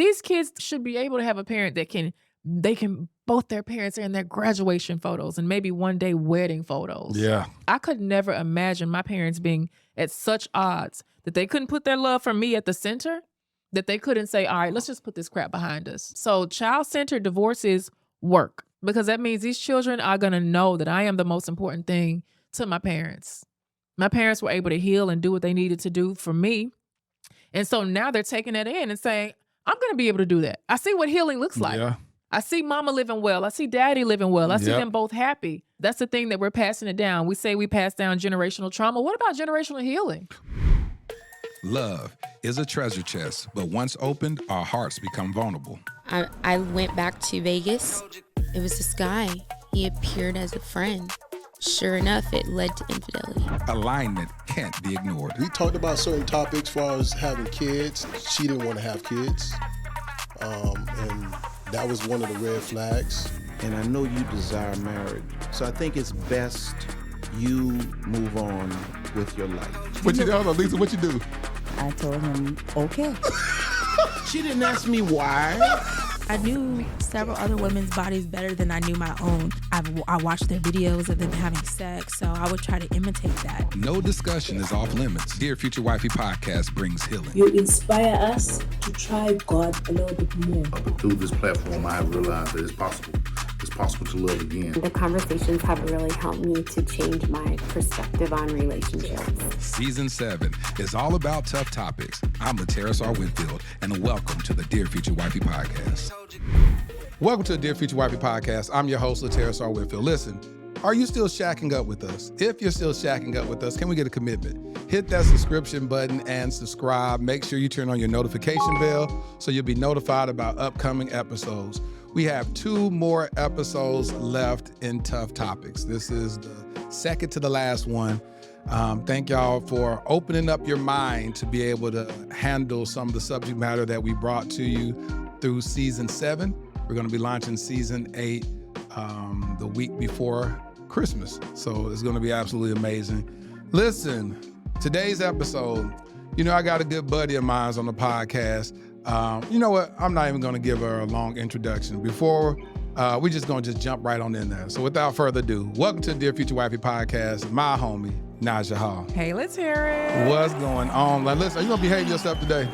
These kids should be able to have a parent that both their parents are in their graduation photos and maybe one day wedding photos. Yeah. I could never imagine my parents being at such odds that they couldn't put their love for me at the center, that they couldn't say, all right, let's just put this crap behind us. So child-centered divorces work because that means these children are going to know that I am the most important thing to my parents. My parents were able to heal and do what they needed to do for me. And so now they're taking that in and saying, I'm going to be able to do that. I see what healing looks like. Yeah. I see mama living well. I see daddy living well. I see Yep. them both happy. That's the thing that we're passing it down. We say we pass down generational trauma. What about generational healing? Love is a treasure chest, but once opened, our hearts become vulnerable. I went back to Vegas. It was this guy. He appeared as a friend. Sure enough, it led to infidelity. Alignment can't be ignored. We talked about certain topics as far as having kids. She didn't want to have kids. And that was one of the red flags. And I know you desire marriage. So I think it's best you move on with your life. What you do? Hold on, Lisa, what you do? I told him, okay. She didn't ask me why. I knew several other women's bodies better than I knew my own. I watched their videos of them having sex, so I would try to imitate that. No discussion is off limits. Dear Future Wifey podcast brings healing. You inspire us to try God a little bit more. But through this platform, I have realized that it's possible. It's possible to love again. The conversations have really helped me to change my perspective on relationships. Season 7 is all about tough topics. I'm Laterras R. Whitfield, and welcome to the Dear Future Wifey podcast. Welcome to the Dear Future Wifey podcast. I'm your host, Laterras R. Whitfield. Listen, are you still shacking up with us? If you're still shacking up with us, can we get a commitment? Hit that subscription button and subscribe. Make sure you turn on your notification bell so you'll be notified about upcoming episodes. We have 2 more episodes left in Tough Topics. This is the second to the last one. Thank y'all for opening up your mind to be able to handle some of the subject matter that we brought to you through season 7. We're going to be launching season 8 the week before Christmas. So it's going to be absolutely amazing. Listen, today's episode, I got a good buddy of mine on the podcast. You know what? I'm not even going to give her a long introduction. Before, we're just going to jump right on in there. So without further ado, welcome to the Dear Future Wifey podcast, my homie, Naja Hall. Hey, let's hear it. What's going on? Like, listen, are you going to behave yourself today?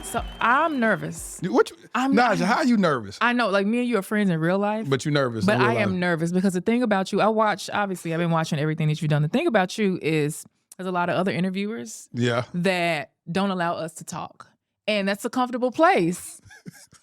So I'm nervous. Naja, how are you nervous? I know, like me and you are friends in real life. But you're nervous. But I am nervous because the thing about you, obviously I've been watching everything that you've done. The thing about you is there's a lot of other interviewers that don't allow us to talk. And that's a comfortable place.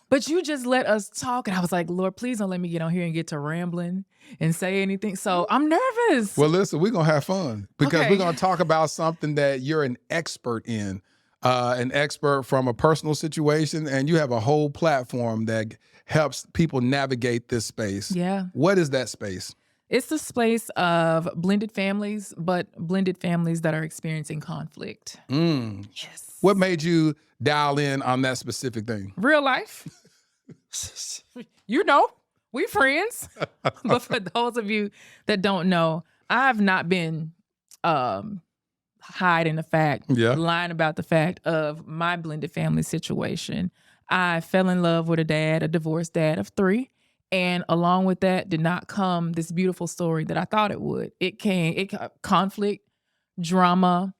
But you just let us talk. And I was like, Lord, please don't let me get on here and get to rambling and say anything. So I'm nervous. Well, listen, we're going to have fun because we're going to talk about something that you're an expert in, an expert from a personal situation. And you have a whole platform that helps people navigate this space. Yeah. What is that space? It's the space of blended families, but blended families that are experiencing conflict. Yes. What made you dial in on that specific thing? Real life. We friends. But for those of you that don't know, I've not been hiding the fact, lying about the fact of my blended family situation. I fell in love with a divorced dad of 3. And along with that did not come this beautiful story that I thought it would. It conflict, drama,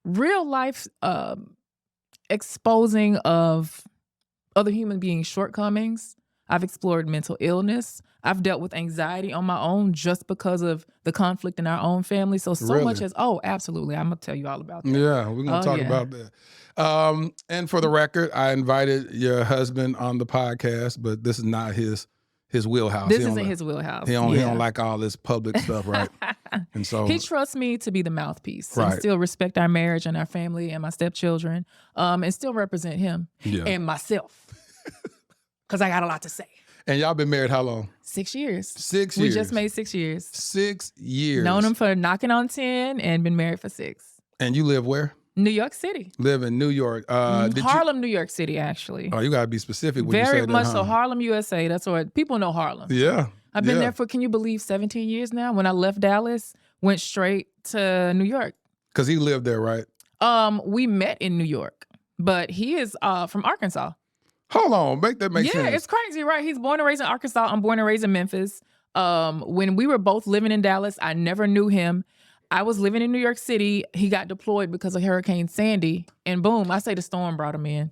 real life exposing of other human beings' shortcomings. I've explored mental illness. I've dealt with anxiety on my own just because of the conflict in our own family. So much as, absolutely. I'm going to tell you all about that. Yeah, we're going to talk about that. And for the record, I invited your husband on the podcast, but this is not his wheelhouse. This isn't his wheelhouse. He don't like all this public stuff, right? And so he trusts me to be the mouthpiece and still respect our marriage and our family and my stepchildren, and still represent him and myself. Because I got a lot to say. And y'all been married how long? 6 years. 6 years. We just made 6 years. 6 years. Known him for knocking on 10 and been married for 6. And you live where? New York City. Live in New York. Harlem, New York City, actually. Oh, you got to be specific when you say that. Very much so. Harlem, USA. That's what people know Harlem. Yeah. I've been there for, can you believe, 17 years now? When I left Dallas, went straight to New York. Because he lived there, right? We met in New York, but he is from Arkansas. Hold on, make that make sense. Yeah, it's crazy, right? He's born and raised in Arkansas. I'm born and raised in Memphis. When we were both living in Dallas, I never knew him. I was living in New York City. He got deployed because of Hurricane Sandy, and boom, I say the storm brought him in.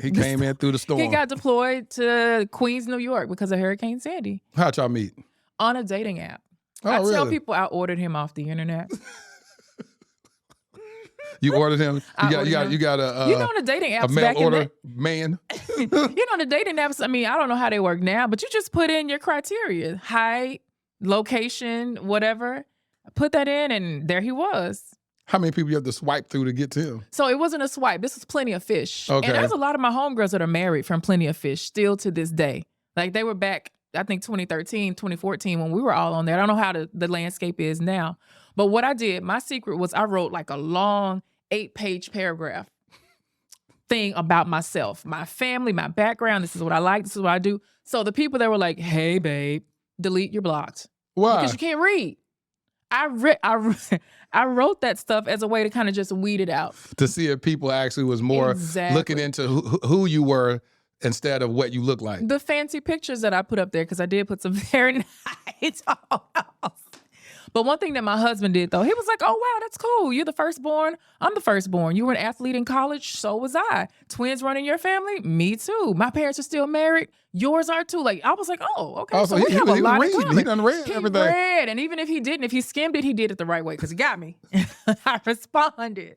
He came in through the storm. He got deployed to Queens, New York because of Hurricane Sandy. How'd y'all meet? On a dating app. Oh, I really? tell people I ordered him off the internet. You ordered him? You got a the dating apps a mail back order in man? the dating apps, I mean, I don't know how they work now, but you just put in your criteria, height, location, whatever. Put that in, and there he was. How many people you have to swipe through to get to him? So it wasn't a swipe. This was Plenty of Fish. Okay. And there's a lot of my homegirls that are married from Plenty of Fish still to this day. Like they were back, I think 2013, 2014 when we were all on there. I don't know how the landscape is now. But what I did, my secret was I wrote like a long 8-page paragraph thing about myself, my family, my background. This is what I like. This is what I do. So the people that were like, hey, babe, delete your blocked. Why? Because you can't read. I wrote that stuff as a way to kind of just weed it out. To see if people actually was more looking into who you were instead of what you look like. The fancy pictures that I put up there, because I did put some very nice photos. But one thing that my husband did, though, he was like, oh, wow, that's cool. You're the firstborn. I'm the firstborn. You were an athlete in college. So was I. Twins running your family? Me too. My parents are still married. Yours are too. Like, I was like, oh, okay. Oh, so we have a lot in common. He done read everything. He read. And even if he didn't, if he skimmed it, he did it the right way because he got me. I responded.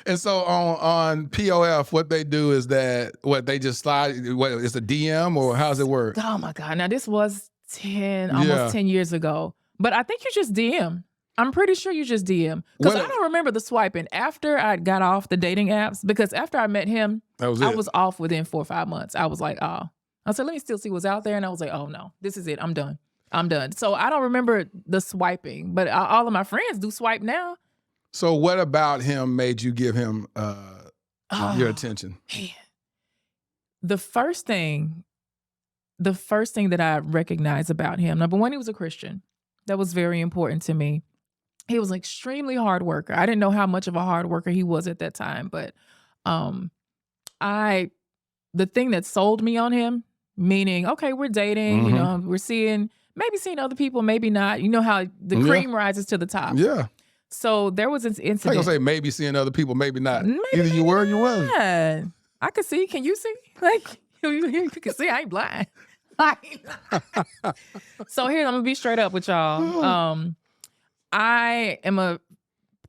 And so on POF, what they do is that, they just slide, it's a DM or how's it work? Oh, my God. Now, this was 10 years ago. But I think you just DM. I'm pretty sure you just DM. Because I don't remember the swiping after I got off the dating apps. Because after I met him, I was off within 4 or 5 months. I was like, oh. I said, let me still see what's out there. And I was like, oh, no, this is it. I'm done. So I don't remember the swiping. But all of my friends do swipe now. So what about him made you give him your attention? Man. The first thing that I recognized about him, number one, he was a Christian. That was very important to me. He was an extremely hard worker. I didn't know how much of a hard worker he was at that time, but the thing that sold me on him, meaning, okay, we're dating, you know, we're seeing other people, maybe not. You know how the cream rises to the top. Yeah. So there was an incident. I'm gonna say maybe seeing other people, maybe not. Maybe, either you were or you wasn't. Yeah. I could see. Can you see? Like you can see. I ain't blind. So here, I'm gonna be straight up with y'all. I am a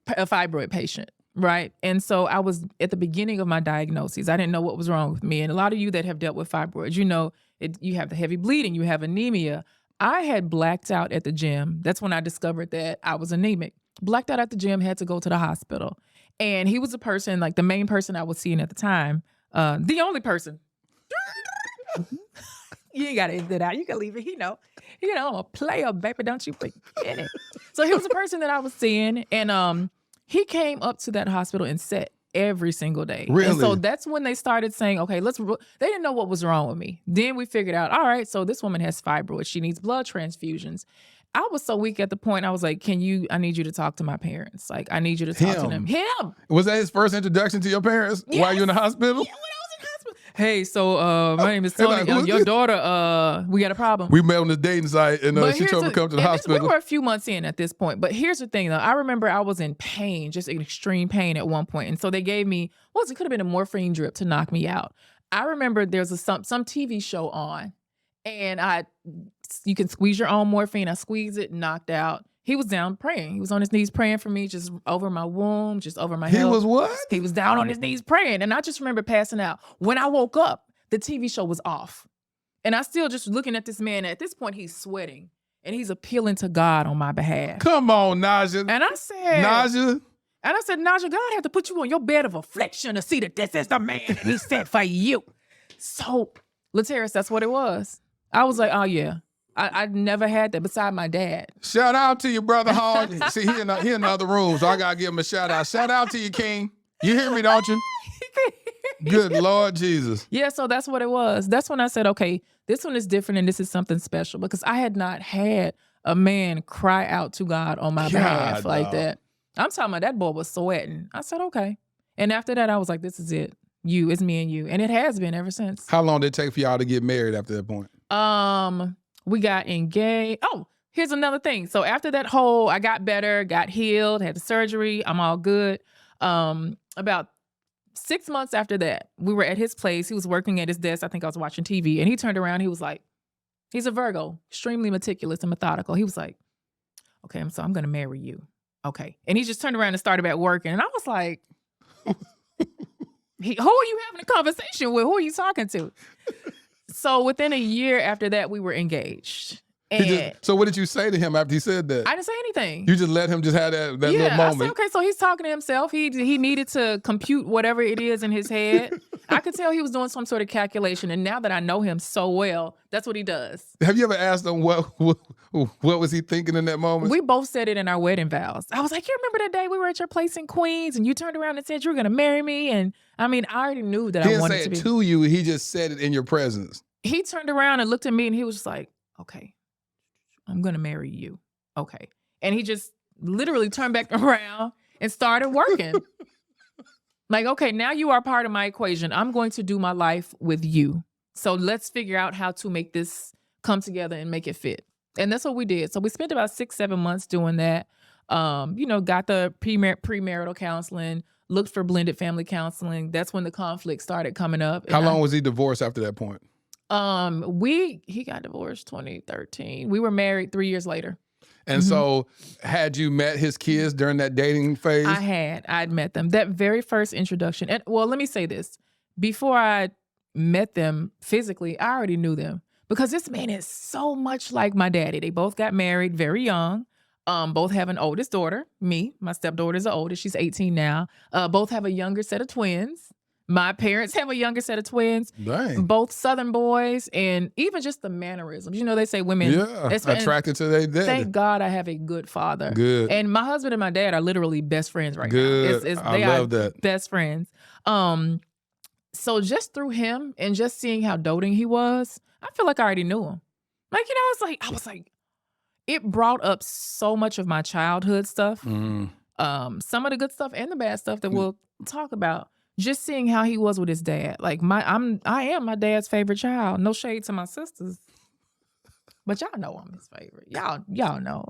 fibroid patient, right? And so I was at the beginning of my diagnosis. I didn't know what was wrong with me. And a lot of you that have dealt with fibroids, you know, you have the heavy bleeding, you have anemia. I had blacked out at the gym. That's when I discovered that I was anemic. Blacked out at the gym, had to go to the hospital. And he was the person, like the main person I was seeing at the time, the only person. You ain't got to edit that out. You can leave it. I'm a player, baby. Don't you forget it. So he was the person that I was seeing. And he came up to that hospital and sat every single day. Really? And so that's when they started saying, okay, they didn't know what was wrong with me. Then we figured out, all right, so this woman has fibroids. She needs blood transfusions. I was so weak at the point, I was like, I need you to talk to my parents. Like, I need you to talk to them. Him. Was that his first introduction to your parents while you in the hospital? Yeah, when I was in hospital. Hey, so my name is Tony. Your daughter, we got a problem. We met on the dating site and she told me to come to the hospital. We were a few months in at this point. But here's the thing, though. I remember I was in pain, just in extreme pain at one point. And so they gave me, it could have been a morphine drip to knock me out. I remember there's some TV show on. And you can squeeze your own morphine. I squeezed it, knocked out. He was down praying. He was on his knees praying for me, just over my womb, just over my health. He was what? He was down on his knees praying. And I just remember passing out. When I woke up, the TV show was off. And I still just looking at this man. At this point, he's sweating. And he's appealing to God on my behalf. Come on, Naja. And I said, Naja, God had to put you on your bed of affliction to see that this is the man that he sent for you. So, Laterras, that's what it was. I was like, oh, yeah. I never had that beside my dad. Shout out to you, Brother Hall. See, he in the other room, so I got to give him a shout out. Shout out to you, King. You hear me, don't you? Good Lord Jesus. Yeah, so that's what it was. That's when I said, okay, this one is different and this is something special because I had not had a man cry out to God on my behalf like that. I'm talking about that boy was sweating. I said, okay. And after that, I was like, this is it. You, it's me and you. And it has been ever since. How long did it take for y'all to get married after that point? We got engaged. Oh, here's another thing. So after that whole, I got better, got healed, had the surgery, I'm all good. About 6 months after that, we were at his place. He was working at his desk. I think I was watching TV. And he turned around. He was like, he's a Virgo, extremely meticulous and methodical. He was like, okay, I'm going to marry you. Okay. And he just turned around and started back working. And I was like, who are you having a conversation with? Who are you talking to? So within a year after that, we were engaged. And so what did you say to him after he said that? I didn't say anything. You just let him just have that little moment. I said, okay, so he's talking to himself. He needed to compute whatever it is in his head. I could tell he was doing some sort of calculation. And now that I know him so well, that's what he does. Have you ever asked him what was he thinking in that moment? We both said it in our wedding vows. I was like, you remember that day we were at your place in Queens and you turned around and said you were going to marry me? And I mean, I already knew that I wanted to be. He didn't say it to you. He just said it in your presence. He turned around and looked at me and he was just like, okay, I'm going to marry you. Okay. And he just literally turned back around and started working. Like, okay, now you are part of my equation. I'm going to do my life with you. So let's figure out how to make this come together and make it fit. And that's what we did. So we spent about 6-7 months doing that. Got the premarital counseling, looked for blended family counseling. That's when the conflict started coming up. How long was he divorced after that point? He got divorced 2013. We were married 3 years later. And so had you met his kids during that dating phase? I'd met them. That very first introduction. And well, let me say this. Before I met them physically, I already knew them because this man is so much like my daddy. They both got married very young. Both have an oldest daughter, me. My stepdaughter's the oldest. She's 18 now. Both have a younger set of twins. My parents have a younger set of twins. Dang. Both Southern boys, and even just the mannerisms. You know, they say women attracted to their dad. Thank God I have a good father. Good. And my husband and my dad are literally best friends right Good. now. I love that. Best friends. So just through him and just seeing how doting he was, I feel like I already knew him. Like, I was like, it brought up so much of my childhood stuff. Some of the good stuff and the bad stuff that we'll talk about. Just seeing how he was with his dad. Like I am my dad's favorite child. No shade to my sisters. But y'all know I'm his favorite. Y'all know.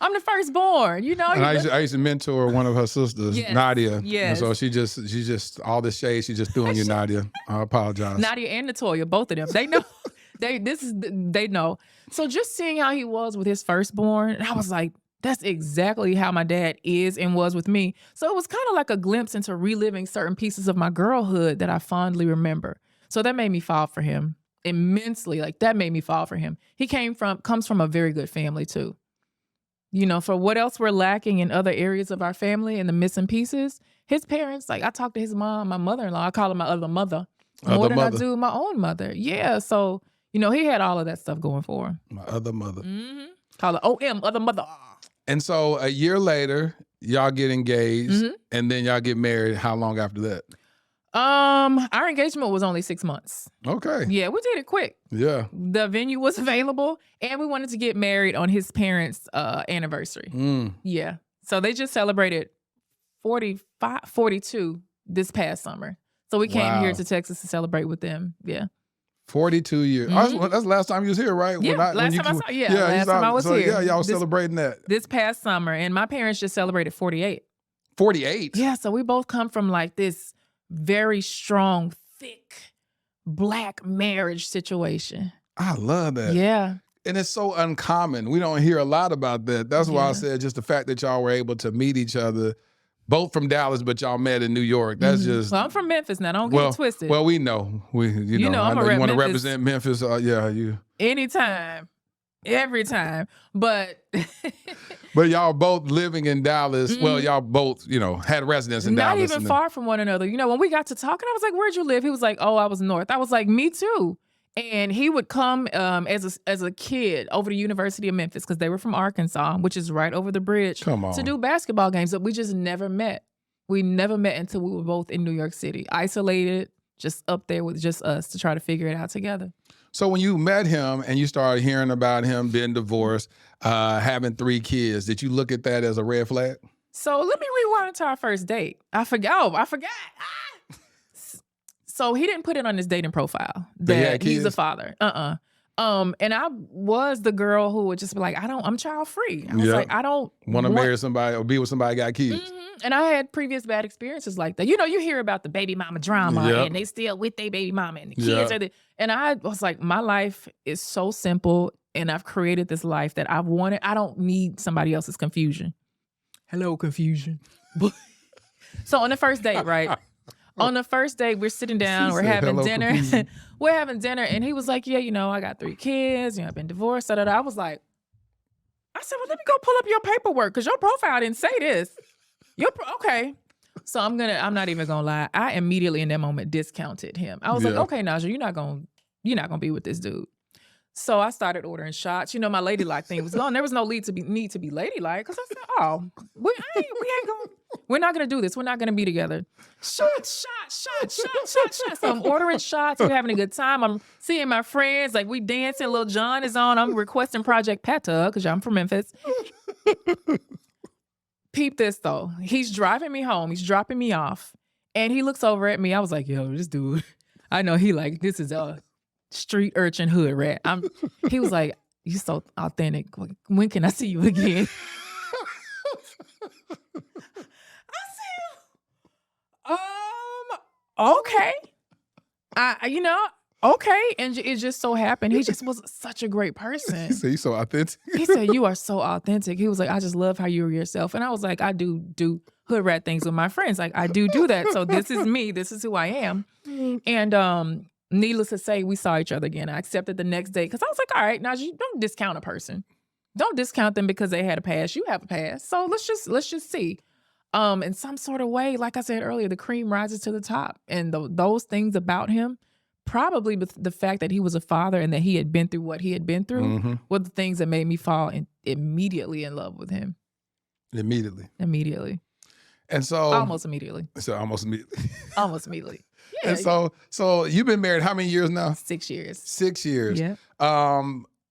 I'm the firstborn, you know. And I used to mentor one of her sisters, Nadia. Yes. And so she just all this shade she just threw on you, Nadia. I apologize. Nadia and Natoya, both of them. They know. They know. So just seeing how he was with his firstborn, I was like, that's exactly how my dad is and was with me. So it was kind of like a glimpse into reliving certain pieces of my girlhood that I fondly remember. So that made me fall for him immensely. Like that made me fall for him. He comes from a very good family too. You know, for what else we're lacking in other areas of our family and the missing pieces, his parents, like I talked to his mom, my mother-in-law, I call her my other mother, more than I do my own mother. Yeah, so, he had all of that stuff going for him. My other mother. Mm-hmm. Call her OM, other mother. And so a year later, y'all get engaged and then y'all get married. How long after that? Our engagement was only 6 months. Okay. Yeah, we did it quick. Yeah. The venue was available and we wanted to get married on his parents' anniversary. Yeah. So they just celebrated 42 this past summer. So we came here to Texas to celebrate with them. Yeah. 42 years. That's the last time you was here, right? Yeah, last time I was here. Yeah, y'all was celebrating that. This past summer. And my parents just celebrated 48. 48? Yeah, so we both come from like this very strong, thick, Black marriage situation. I love that. Yeah. And it's so uncommon. We don't hear a lot about that. That's why I said just the fact that y'all were able to meet each other, both from Dallas, but y'all met in New York. That's just. Well, I'm from Memphis now. Don't get it twisted. Well, we know. You know I'm you want to represent Memphis. You. Anytime. Every time. But. But y'all both living in Dallas. Well, y'all both, had residence in Dallas. Not even far from one another. When we got to talking, I was like, where'd you live? He was like, oh, I was north. I was like, me too. And he would come as a kid over to University of Memphis because they were from Arkansas, which is right over the bridge, to do basketball games. But we just never met. We never met until we were both in New York City, isolated, just up there with just us to try to figure it out together. So when you met him and you started hearing about him being divorced, having 3 kids, did you look at that as a red flag? So let me rewind to our first date. I forgot. So he didn't put it on his dating profile That he had that he's a kids? father. And I was the girl who would just be like, I'm child free. I was Yeah. like, I don't Want to marry somebody or be with somebody that got kids. And I had previous bad experiences like that. You know, you hear about the baby mama drama Yep. and they still with their baby mama and the kids Yep. are the, and I was like, my life is so simple and I've created this life that I've wanted. I don't need somebody else's confusion. Hello, confusion. So on the first date, right? On the first date, we're sitting down, She we're said, having "Hello, dinner. confusion." We're having dinner, and he was like, yeah, you know, I got 3 kids, you know, I've been divorced. Da, da, da. I was like, I said, well, let me go pull up your paperwork because your profile didn't say this. Okay. So I'm not even gonna lie. I immediately in that moment discounted him. I was like, okay, Naja, you're not gonna be with this dude. So I started ordering shots. You know, my ladylike thing was gone. There was no need to be ladylike because I said, oh, we're not gonna do this. We're not gonna be together. Shot. So I'm ordering shots. We're having a good time. I'm seeing my friends. Like we dancing. Lil Jon is on. I'm requesting Project Petta because I'm from Memphis. Peep this though. He's driving me home. He's dropping me off. And he looks over at me. I was like, yo, this dude, I know he like, this is a street urchin hood rat. He was like, you so authentic. When can I see you again? Okay. Okay. And it just so happened. He just was such a great person. He said, "He's so authentic." He said, you are so authentic. He was like, I just love how you are yourself. And I was like, I do hood rat things with my friends. Like I do that. So this is me. This is who I am. And needless to say, we saw each other again. I accepted the next day because I was like, all right, now you don't discount a person. Don't discount them because they had a past. You have a past. So let's just see. In some sort of way, like I said earlier, the cream rises to the top. And those things about him, probably the fact that he was a father and that he had been through what he had been through, were the things that made me fall immediately in love with him. Immediately. And so almost immediately. Almost immediately. Almost immediately. Yeah. And so you've been married how many years now? 6 years. 6 years. Yeah.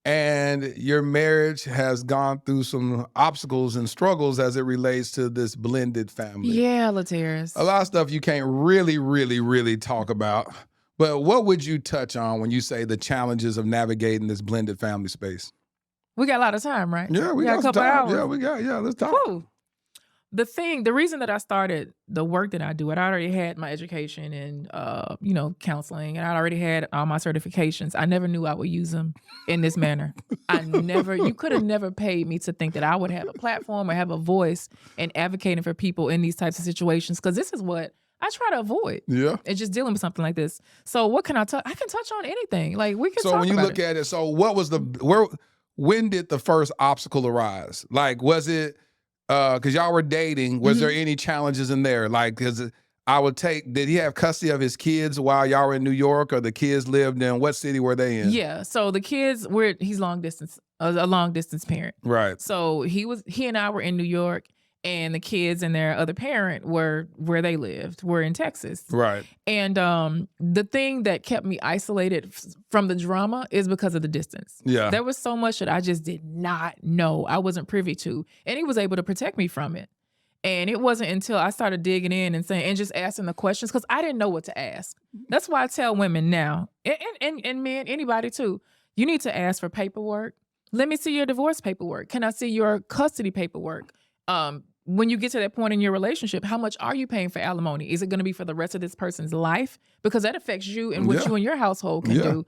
And your marriage has gone through some obstacles and struggles as it relates to this blended family. Yeah, Laterras. A lot of stuff you can't really talk about. But what would you touch on when you say the challenges of navigating this blended family space? We got a lot of time, right? Yeah, we got a couple time. hours. Let's talk. Woo. The reason that I started the work that I do, I already had my education in, counseling, and I already had all my certifications. I never knew I would use them in this manner. You could have never paid me to think that I would have a platform or have a voice in advocating for people in these types of situations, because this is what I try to avoid. Yeah. It's just dealing with something like this. So what can I touch? I can touch on anything. Like we can talk about it. So when you look at it, so what was when did the first obstacle arise? Like, was it, because y'all were dating, was there any challenges in there? Like, because did he have custody of his kids while y'all were in New York, or the kids lived in, what city were they in? Yeah, so the kids he's long distance, a long distance parent. Right. So he and I were in New York, and the kids and their other parent were where they lived, were in Texas. Right. And the thing that kept me isolated from the drama is because of the distance. Yeah. There was so much that I just did not know. I wasn't privy to. And he was able to protect me from it. And it wasn't until I started digging in and just asking the questions, because I didn't know what to ask. That's why I tell women now, and men, anybody too, you need to ask for paperwork. Let me see your divorce paperwork. Can I see your custody paperwork? When you get to that point in your relationship, how much are you paying for alimony? Is it going to be for the rest of this person's life? Because that affects you and what you and your household can do.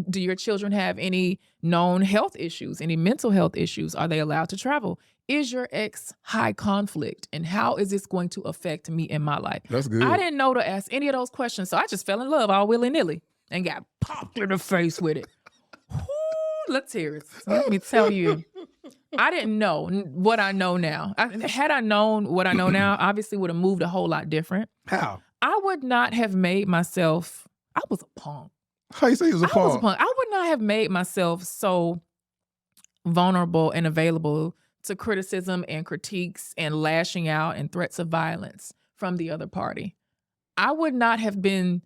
Do your children have any known health issues, any mental health issues? Are they allowed to travel? Is your ex high conflict? And how is this going to affect me in my life? That's good. I didn't know to ask any of those questions. So I just fell in love all willy-nilly and got popped in the face with it. Laterras, let me tell you. I didn't know what I know now. Had I known what I know now, obviously would have moved a whole lot different. How? I would not have made myself, I was a punk. How you say you was a punk? I was a punk. I would not have made myself so vulnerable and available to criticism and critiques and lashing out and threats of violence from the other party. I would not have been,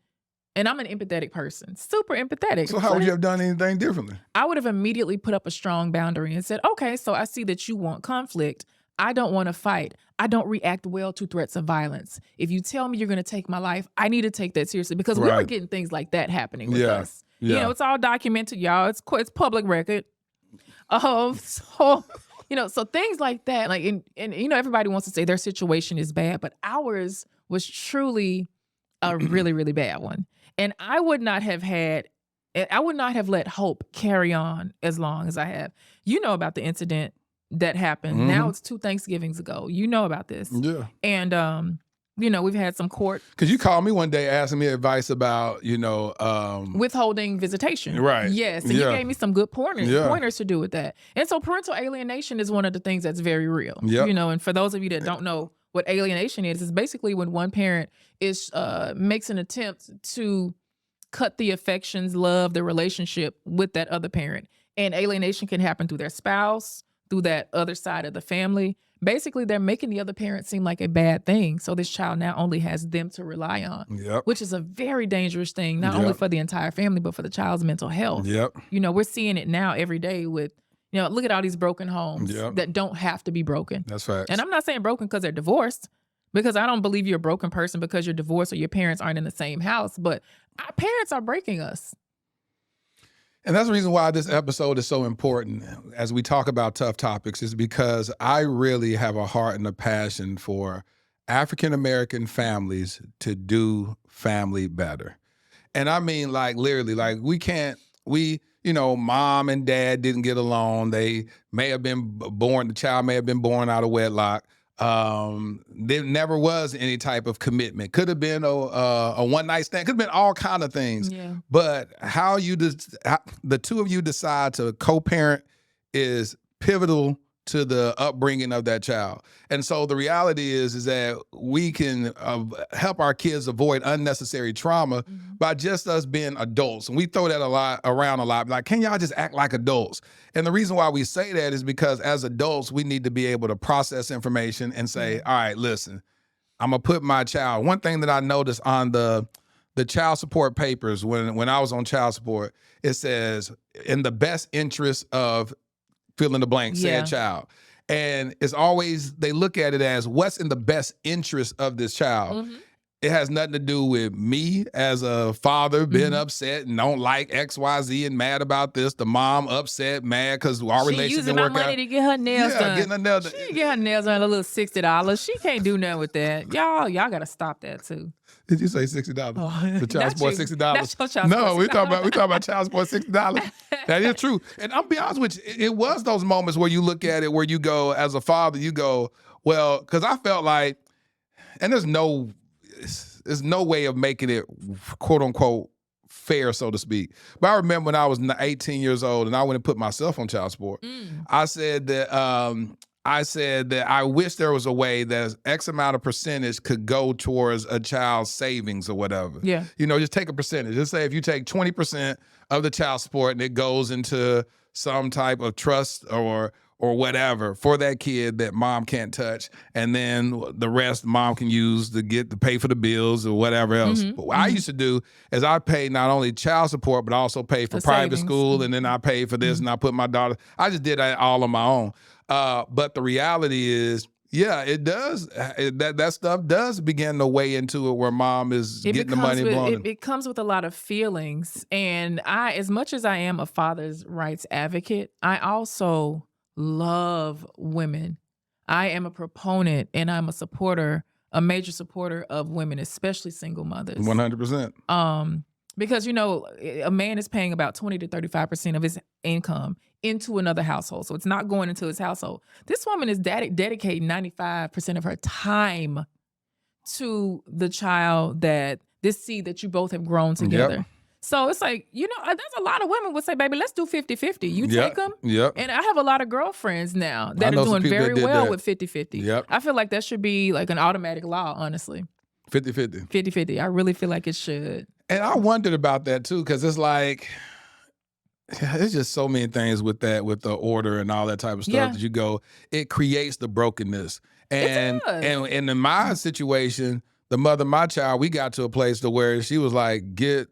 and I'm an empathetic person, super empathetic. So how would you have done anything differently? I would have immediately put up a strong boundary and said, okay, so I see that you want conflict. I don't want to fight. I don't react well to threats of violence. If you tell me you're going to take my life, I need to take that seriously because we were getting things like that happening with us. Yeah. You know, it's all documented, y'all. It's public record. So things like that, like, and you know, everybody wants to say their situation is bad, but ours was truly a really, really bad one. And I would not have let hope carry on as long as I have. You know about the incident that happened. Now it's 2 Thanksgivings ago. You know about this. Yeah. And, you know, we've had some court. Because you called me one day asking me advice about, withholding visitation. Right. Yes. And you gave me some good pointers to do with that. And so parental alienation is one of the things that's very real. Yep. You know, and for those of you that don't know what alienation is, it's basically when one parent makes an attempt to cut the affections, love, the relationship with that other parent. And alienation can happen through their spouse, through that other side of the family. Basically, they're making the other parent seem like a bad thing. So this child now only has them to rely on, which is a very dangerous thing, not only for the entire family, but for the child's mental health. You know, we're seeing it now every day with, you know, look at all these broken homes that don't have to be broken. That's facts. And I'm not saying broken because they're divorced, because I don't believe you're a broken person because you're divorced or your parents aren't in the same house. But our parents are breaking us. And that's the reason why this episode is so important as we talk about tough topics, is because I really have a heart and a passion for African-American families to do family better. And I mean, like, literally, like, you know, mom and dad didn't get along. They may have been born, the child may have been born out of wedlock. There never was any type of commitment. Could have been a one-night stand. Could have been all kind of things. Yeah. But how the two of you decide to co-parent is pivotal to the upbringing of that child. And so the reality is that we can help our kids avoid unnecessary trauma by just us being adults. And we throw that around a lot. Like, can y'all just act like adults? And the reason why we say that is because as adults, we need to be able to process information and say, all right, listen, I'm gonna put my child. One thing that I noticed on the child support papers when I was on child support, it says, in the best interest of fill in the blank, said child. And it's always, they look at it as what's in the best interest of this child. It has nothing to do with me as a father being upset and don't like X, Y, Z and mad about this. The mom upset, mad because our relationship didn't work out. She using my money to get her nails done. Getting her nails done. She get her nails done a little $60. She can't do nothing with that. Y'all got to stop that too. Did you say $60? Oh, the child support $60? That's your child no, support. we talking about child support $60. That is true. And I'll be honest with you, it was those moments where you look at it, where you go, as a father, you go, well, because I felt like, and there's no way of making it quote unquote fair, so to speak. But I remember when I was 18 years old and I went and put myself on child support. I said that I wish there was a way that X amount of percentage could go towards a child's savings or whatever. Yeah. You know, just take a percentage. Just say if you take 20% of the child support and it goes into some type of trust or whatever for that kid that mom can't touch, and then the rest mom can use to pay for the bills or whatever else. But what I used to do is I paid not only child support, but I also paid for private school, and then I paid for this, and I put my daughter. I just did that all on my own. But the reality is, yeah, it does. That stuff does begin to weigh into it, where mom is getting the money blown. It comes with a lot of feelings, and as much as I am a father's rights advocate, I also love women. I am a proponent and I'm a major supporter of women, especially single mothers. 100%. Because, you know, a man is paying about 20 to 35% of his income into another household. So it's not going into his household. This woman is dedicating 95% of her time to the child, this seed that you both have grown together. Yep. So it's like, you know, there's a lot of women would say, baby, let's do 50-50. You take them. Yep. And I have a lot of girlfriends now that are doing very well with 50-50. Yep. I feel like that should be like an automatic law, honestly. 50-50. 50-50. I really feel like it should. And I wondered about that too, because it's like, it's just so many things with that, with the order and all that type of stuff that you go, it creates the brokenness. And in my situation, the mother of my child, we got to a place to where she was like, get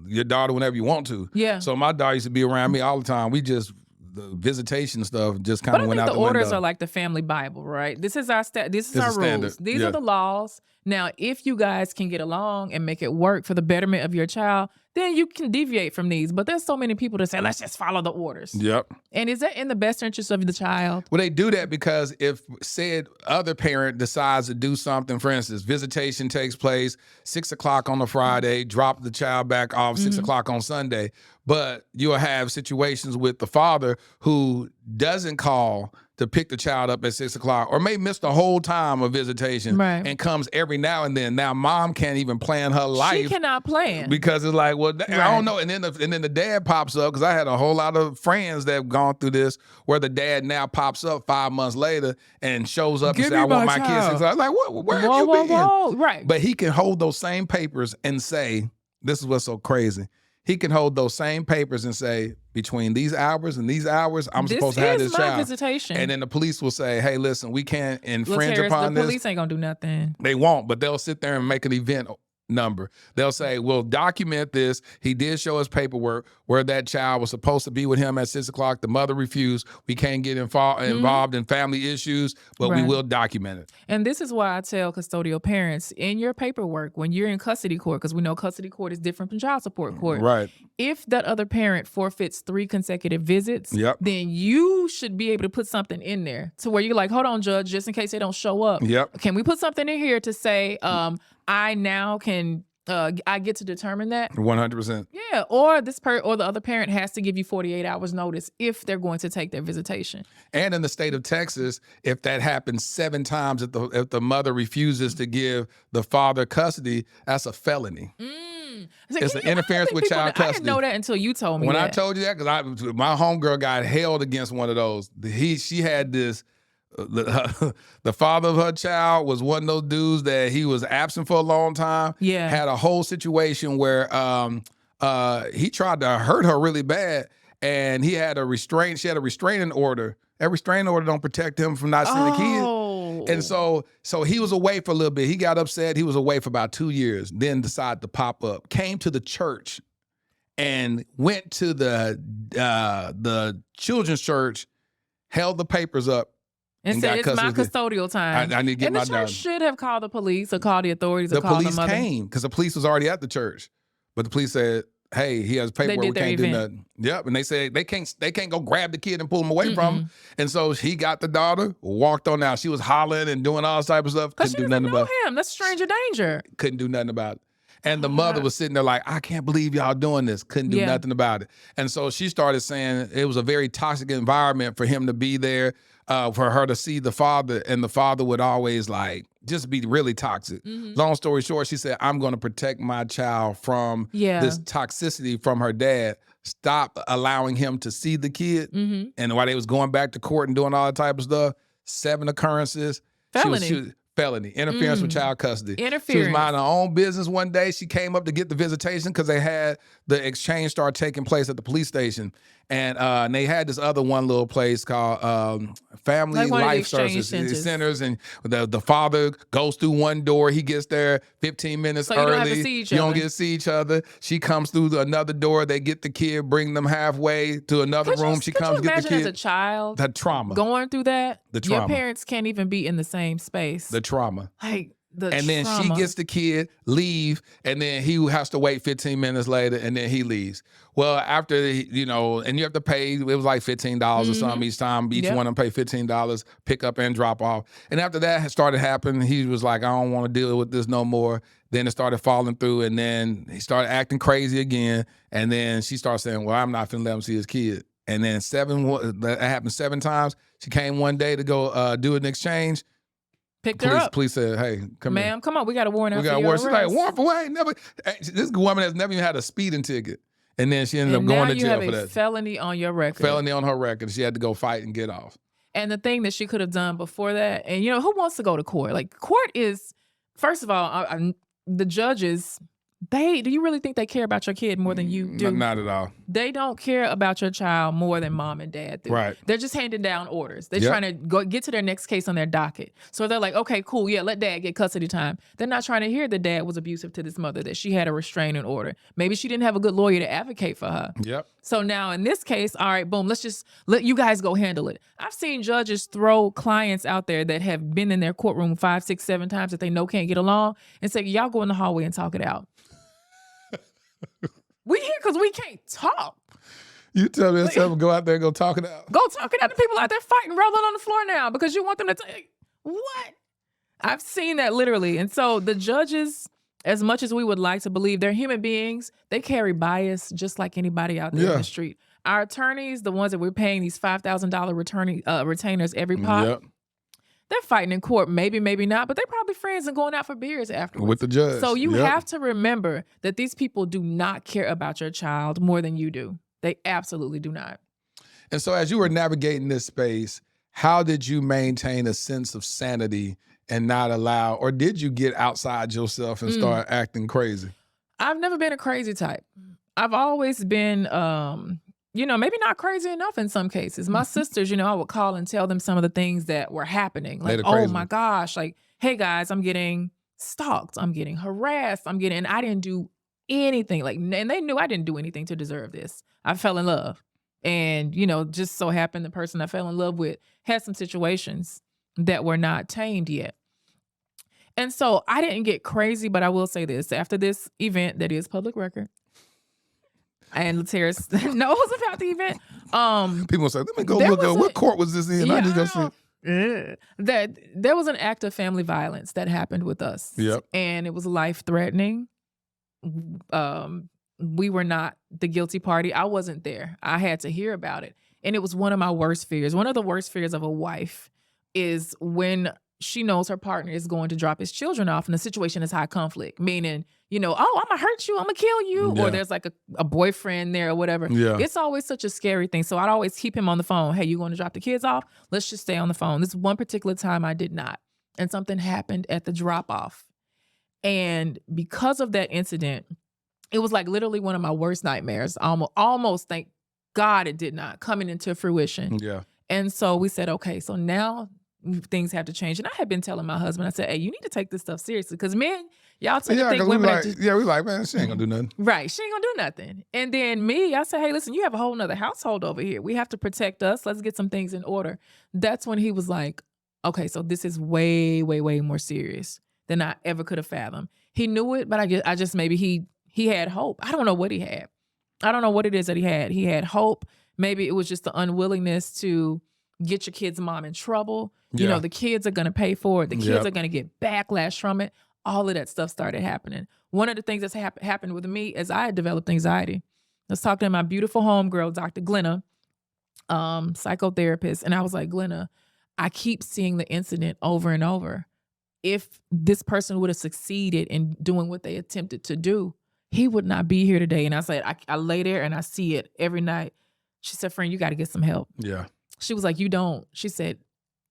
your daughter whenever you want to. Yeah. So my daughter used to be around me all the time. We just the visitation stuff just kind But of I went think out the the orders window. are like the family Bible, right? This is our this is It's our a standard. rules. These Yeah. are the laws. Now, if you guys can get along and make it work for the betterment of your child, then you can deviate from these. But there's so many people that say, let's just follow the orders. Yep. And is that in the best interest of the child? Well, they do that because if said other parent decides to do something, for instance, visitation takes place 6 o'clock on a Friday, drop the child back off 6 o'clock on Sunday, but you'll have situations with the father who doesn't call to pick the child up at 6 o'clock or may miss the whole time of visitation and comes every now and then. Now, mom can't even plan her life. She cannot plan. Because it's like, well, I don't know. And then the dad pops up, because I had a whole lot of friends that have gone through this where the dad now pops up 5 months later and shows up and says, I want my kids. I was like, what? Where have you been? Whoa. Right. But he can hold those same papers and say, this is what's so crazy. He can hold those same papers and say, between these hours and these hours, I'm supposed to have this child. Visitation. And then the police will say, hey, listen, we can't infringe upon this. The police ain't gonna do nothing. They won't, but they'll sit there and make an event number. They'll say, we'll document this. He did show us paperwork where that child was supposed to be with him at 6 o'clock. The mother refused. We can't get involved in family issues, but we will document it. And this is why I tell custodial parents, in your paperwork, when you're in custody court, because we know custody court is different from child support court. Right. If that other parent forfeits 3 consecutive visits, then you should be able to put something in there to where you're like, hold on, judge, just in case they don't show up. Can we put something in here to say, I now can, I get to determine that? 100%. Yeah, or or the other parent has to give you 48 hours notice if they're going to take their visitation. And in the state of Texas, if that happens 7 times, if the mother refuses to give the father custody, that's a felony. It's an interference with child custody. I didn't know that until you told me when that. I told you that, because my homegirl got held against one of those. She had this. The father of her child was one of those dudes that he was absent for a long time. Had a whole situation where he tried to hurt her really bad, and he had she had a restraining order. That restraining order don't protect him from not seeing the kid. And so he was away for a little bit. He got upset. He was away for about 2 years, then decided to pop up. Came to the church and went to the children's church, held the papers up, and said, it's my custodial time. I need to get my daughter. And the church should have called the police or called the authorities or called the mother. The police came because the police was already at the church. But the police said, hey, he has paperwork, we can't do nothing. Yep, and they said they can't go grab the kid and pull him away from him. And so he got the daughter, walked on out. She was hollering and doing all type of stuff. Couldn't do nothing about him. That's stranger danger. Couldn't do nothing about it. And the mother was sitting there like, I can't believe y'all doing this. Couldn't do nothing about it. And so she started saying it was a very toxic environment for him to be there, for her to see the father, and the father would always like just be really toxic. Long story short, she said, I'm going to protect my child from this toxicity from her dad. Stop allowing him to see the kid. And while they was going back to court and doing all that type of stuff, 7 occurrences. Felony. Felony, interference with child custody. Interference. She was minding her own business one day. She came up to get the visitation because they had the exchange start taking place at the police station. And they had this other one little place called Family Life Services Centers. And the father goes through one door. He gets there 15 minutes early. You don't have to see each other. You don't get to see each other. She comes through another door. They get the kid, bring them halfway to another room. She comes to get the kid. Could you imagine as a child the trauma. Going through that? The trauma. Your parents can't even be in the same space. The trauma. Like, then she gets the kid, leave, and then he has to wait 15 minutes later, and then he leaves. Well, after, and you have to pay, it was like $15 or something each time. Each one of them pay $15, pick up and drop off. And after that started happening, he was like, I don't want to deal with this no more. Then it started falling through, and then he started acting crazy again. And then she started saying, well, I'm not finna let him see his kid. And then that happened 7 times. She came one day to go do an exchange. Picked her up. Police said, hey, come here. Ma'am, come on. We got a warrant out for your arrest. She's like, warrant for what? This woman has never even had a speeding ticket. And then she ended up going to jail for that. Now you have a felony on your record. Felony on her record. She had to go fight and get off. And the thing that she could have done before that, and who wants to go to court? Like, court is, first of all, the judges do you really think they care about your kid more than you do? Not at all. They don't care about your child more than mom and dad do. Right. They're just handing down orders. They're Yep. trying to get to their next case on their docket. So they're like, okay, cool. Yeah, let dad get custody time. They're not trying to hear that dad was abusive to this mother, that she had a restraining order. Maybe she didn't have a good lawyer to advocate for her. Yep. So now in this case, all right, boom, let's just let you guys go handle it. I've seen judges throw clients out there that have been in their courtroom 5, 6, 7 times that they know can't get along and say, y'all go in the hallway and talk it out. We here because we can't talk. You tell me, tell them go out there and go talk it out. Go talk it out to people out there fighting, rolling on the floor now because you want them to take. What? I've seen that literally. And so the judges, as much as we would like to believe they're human beings, they carry bias just like anybody out there in the street. Our attorneys, the ones that we're paying these $5,000 retainers every pop, Yep. they're fighting in court, maybe, maybe not, but they're probably friends and going out for beers afterwards. With the judge. So you Yep. have to remember that these people do not care about your child more than you do. They absolutely do not. And so as you were navigating this space, how did you maintain a sense of sanity and not allow, or did you get outside yourself and start acting crazy? I've never been a crazy type. I've always been, maybe not crazy enough in some cases. My sisters, I would call and tell them some of the things that were happening. Like, oh my gosh, like, hey guys, I'm getting stalked. I'm getting harassed. I didn't do anything. Like, and they knew I didn't do anything to deserve this. I fell in love. And, just so happened the person I fell in love with had some situations that were not tamed yet. And so I didn't get crazy, but I will say this. After this event that is public record, and Laterras knows about the event. People say, let me go look up what court was this in? Yeah, I need to go see. That there was an act of family violence that happened with us. Yep. And it was life-threatening. We were not the guilty party. I wasn't there. I had to hear about it. And it was one of my worst fears. One of the worst fears of a wife is when she knows her partner is going to drop his children off and the situation is high conflict, meaning, oh, I'm gonna hurt you, I'm gonna kill you, or there's like a boyfriend there or whatever. Yeah. It's always such a scary thing. So I'd always keep him on the phone. Hey, you going to drop the kids off? Let's just stay on the phone. This one particular time I did not. And something happened at the drop off. And because of that incident, it was like literally one of my worst nightmares. Almost, thank God it did not, coming into fruition. Yeah. And so we said, okay, so now things have to change. And I had been telling my husband, I said, hey, you need to take this stuff seriously. Because men, y'all tend to think women we like, man, she ain't gonna do nothing. Right, she ain't gonna do nothing. And then me, I said, hey, listen, you have a whole nother household over here. We have to protect us. Let's get some things in order. That's when he was like, okay, so this is way, way, way more serious than I ever could have fathomed. He knew it, but I just maybe he had hope. I don't know what he had. I don't know what it is that he had. He had hope. Maybe it was just the unwillingness to get your kid's mom in trouble. Yeah. The kids are going to pay for it. The kids are going to get backlash from it. All of that stuff started happening. One of the things that's happened with me is I had developed anxiety. I was talking to my beautiful homegirl, Dr. Glenna, psychotherapist. And I was like, Glenna, I keep seeing the incident over and over. If this person would have succeeded in doing what they attempted to do, he would not be here today. And I said, I lay there and I see it every night. She said, friend, you got to get some help. Yeah. She was like, you don't. She said,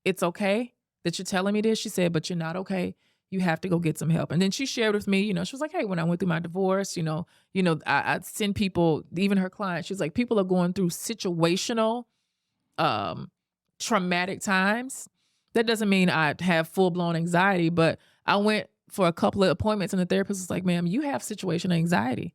it's okay that you're telling me this. She said, but you're not okay. You have to go get some help. And then she shared with me, she was like, hey, when I went through my divorce, I send people, even her clients, she was like, people are going through situational, traumatic times. That doesn't mean I have full-blown anxiety, but I went for a couple of appointments and the therapist was like, ma'am, you have situational anxiety.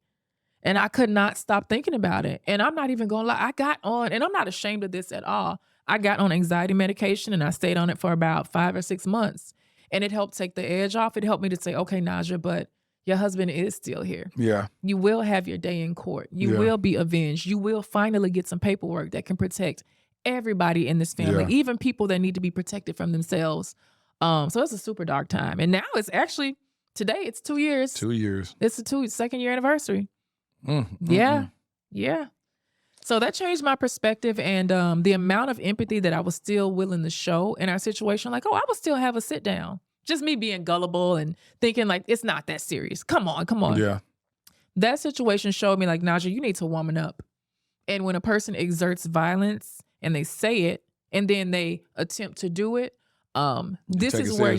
And I could not stop thinking about it. And I'm not even going to lie. I got on, and I'm not ashamed of this at all. I got on anxiety medication and I stayed on it for about 5 or 6 months. And it helped take the edge off. It helped me to say, okay, Naja, but your husband is still here. Yeah. You will have your day in court. You will be avenged. You will finally get some paperwork that can protect everybody in this family, even people that need to be protected from themselves. So it's a super dark time. And now it's actually, today it's 2 years. 2 years. It's the second year anniversary. Yeah. So that changed my perspective and the amount of empathy that I was still willing to show in our situation. Like, oh, I would still have a sit down. Just me being gullible and thinking like, it's not that serious. Come on. Yeah. That situation showed me like, Naja, you need to woman up. And when a person exerts violence and they say it and then they attempt to do it, this is where,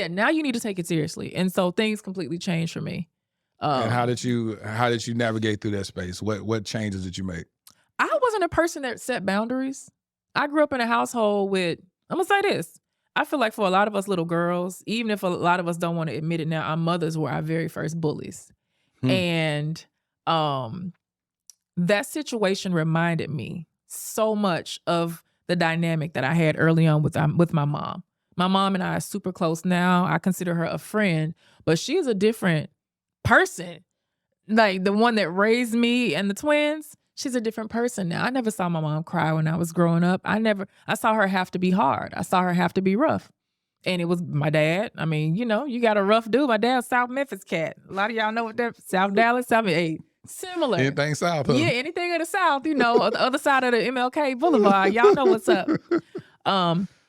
now you need to take it seriously. And so things completely changed for me. And how did you navigate through that space? What changes did you make? I wasn't a person that set boundaries. I grew up in a household with, I'm gonna say this. I feel like for a lot of us little girls, even if a lot of us don't want to admit it now, our mothers were our very first bullies. And that situation reminded me so much of the dynamic that I had early on with my mom. My mom and I are super close now. I consider her a friend, but she's a different person. Like the one that raised me and the twins, she's a different person now. I never saw my mom cry when I was growing up. I saw her have to be hard. I saw her have to be rough. And it was my dad. I mean, you got a rough dude. My dad's South Memphis cat. A lot of y'all know what that, South Dallas, similar. Anything South, huh? Yeah, anything in the South, the other side of the MLK Boulevard. Y'all know what's up.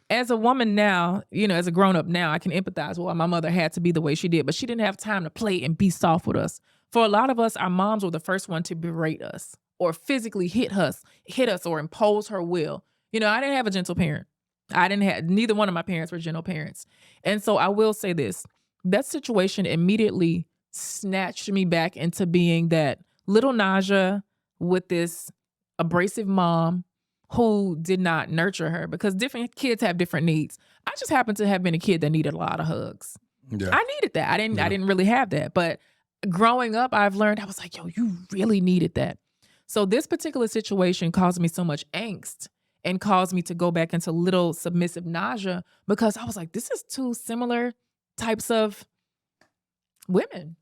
As a woman now, as a grown up now, I can empathize with why my mother had to be the way she did, but she didn't have time to play and be soft with us. For a lot of us, our moms were the first one to berate us or physically hit us or impose her will. I didn't have a gentle parent. Neither one of my parents were gentle parents. And so I will say this, that situation immediately snatched me back into being that little Naja with this abrasive mom who did not nurture her, because different kids have different needs. I just happened to have been a kid that needed a lot of hugs. Yeah. I needed that. I didn't really have that. But growing up, I've learned, I was like, yo, you really needed that. So this particular situation caused me so much angst and caused me to go back into little submissive Naja, because I was like, this is two similar types of women,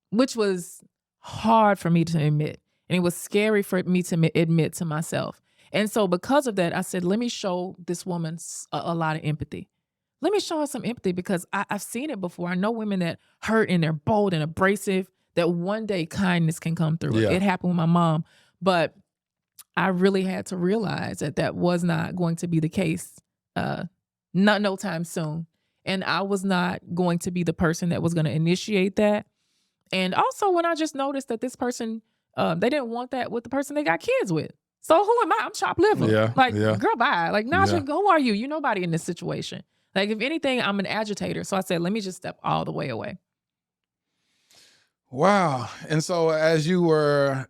which was hard for me to admit. And it was scary for me to admit to myself. And so because of that, I said, let me show this woman a lot of empathy. Let me show her some empathy, because I've seen it before. I know women that hurt and they're bold and abrasive, that one day kindness can come through. Yeah. It happened with my mom. But I really had to realize that was not going to be the case, no time soon. And I was not going to be the person that was going to initiate that. And also when I just noticed that this person, they didn't want that with the person they got kids with. So who am I? I'm chopped liver. Yeah. Girl, bye. Like, Naja, who are you? You're nobody in this situation. Like, if anything, I'm an agitator. So I said, let me just step all the way away. Wow. And so as you were,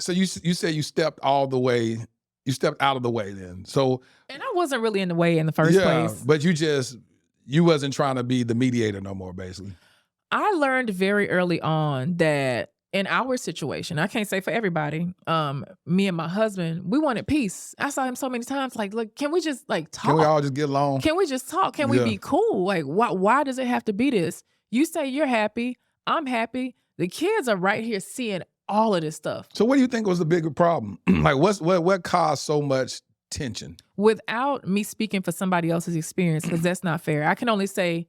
you said you stepped all the way, you stepped out of the way then. So. And I wasn't really in the way in the first place. But you wasn't trying to be the mediator no more, basically. I learned very early on that in our situation, I can't say for everybody, me and my husband, we wanted peace. I saw him so many times, like, look, can we just talk? Can we all just get along? Can we just talk? Can we be cool? Like, why does it have to be this? You say you're happy, I'm happy. The kids are right here seeing all of this stuff. So what do you think was the bigger problem? Like what caused so much tension? Without me speaking for somebody else's experience, because that's not fair. I can only say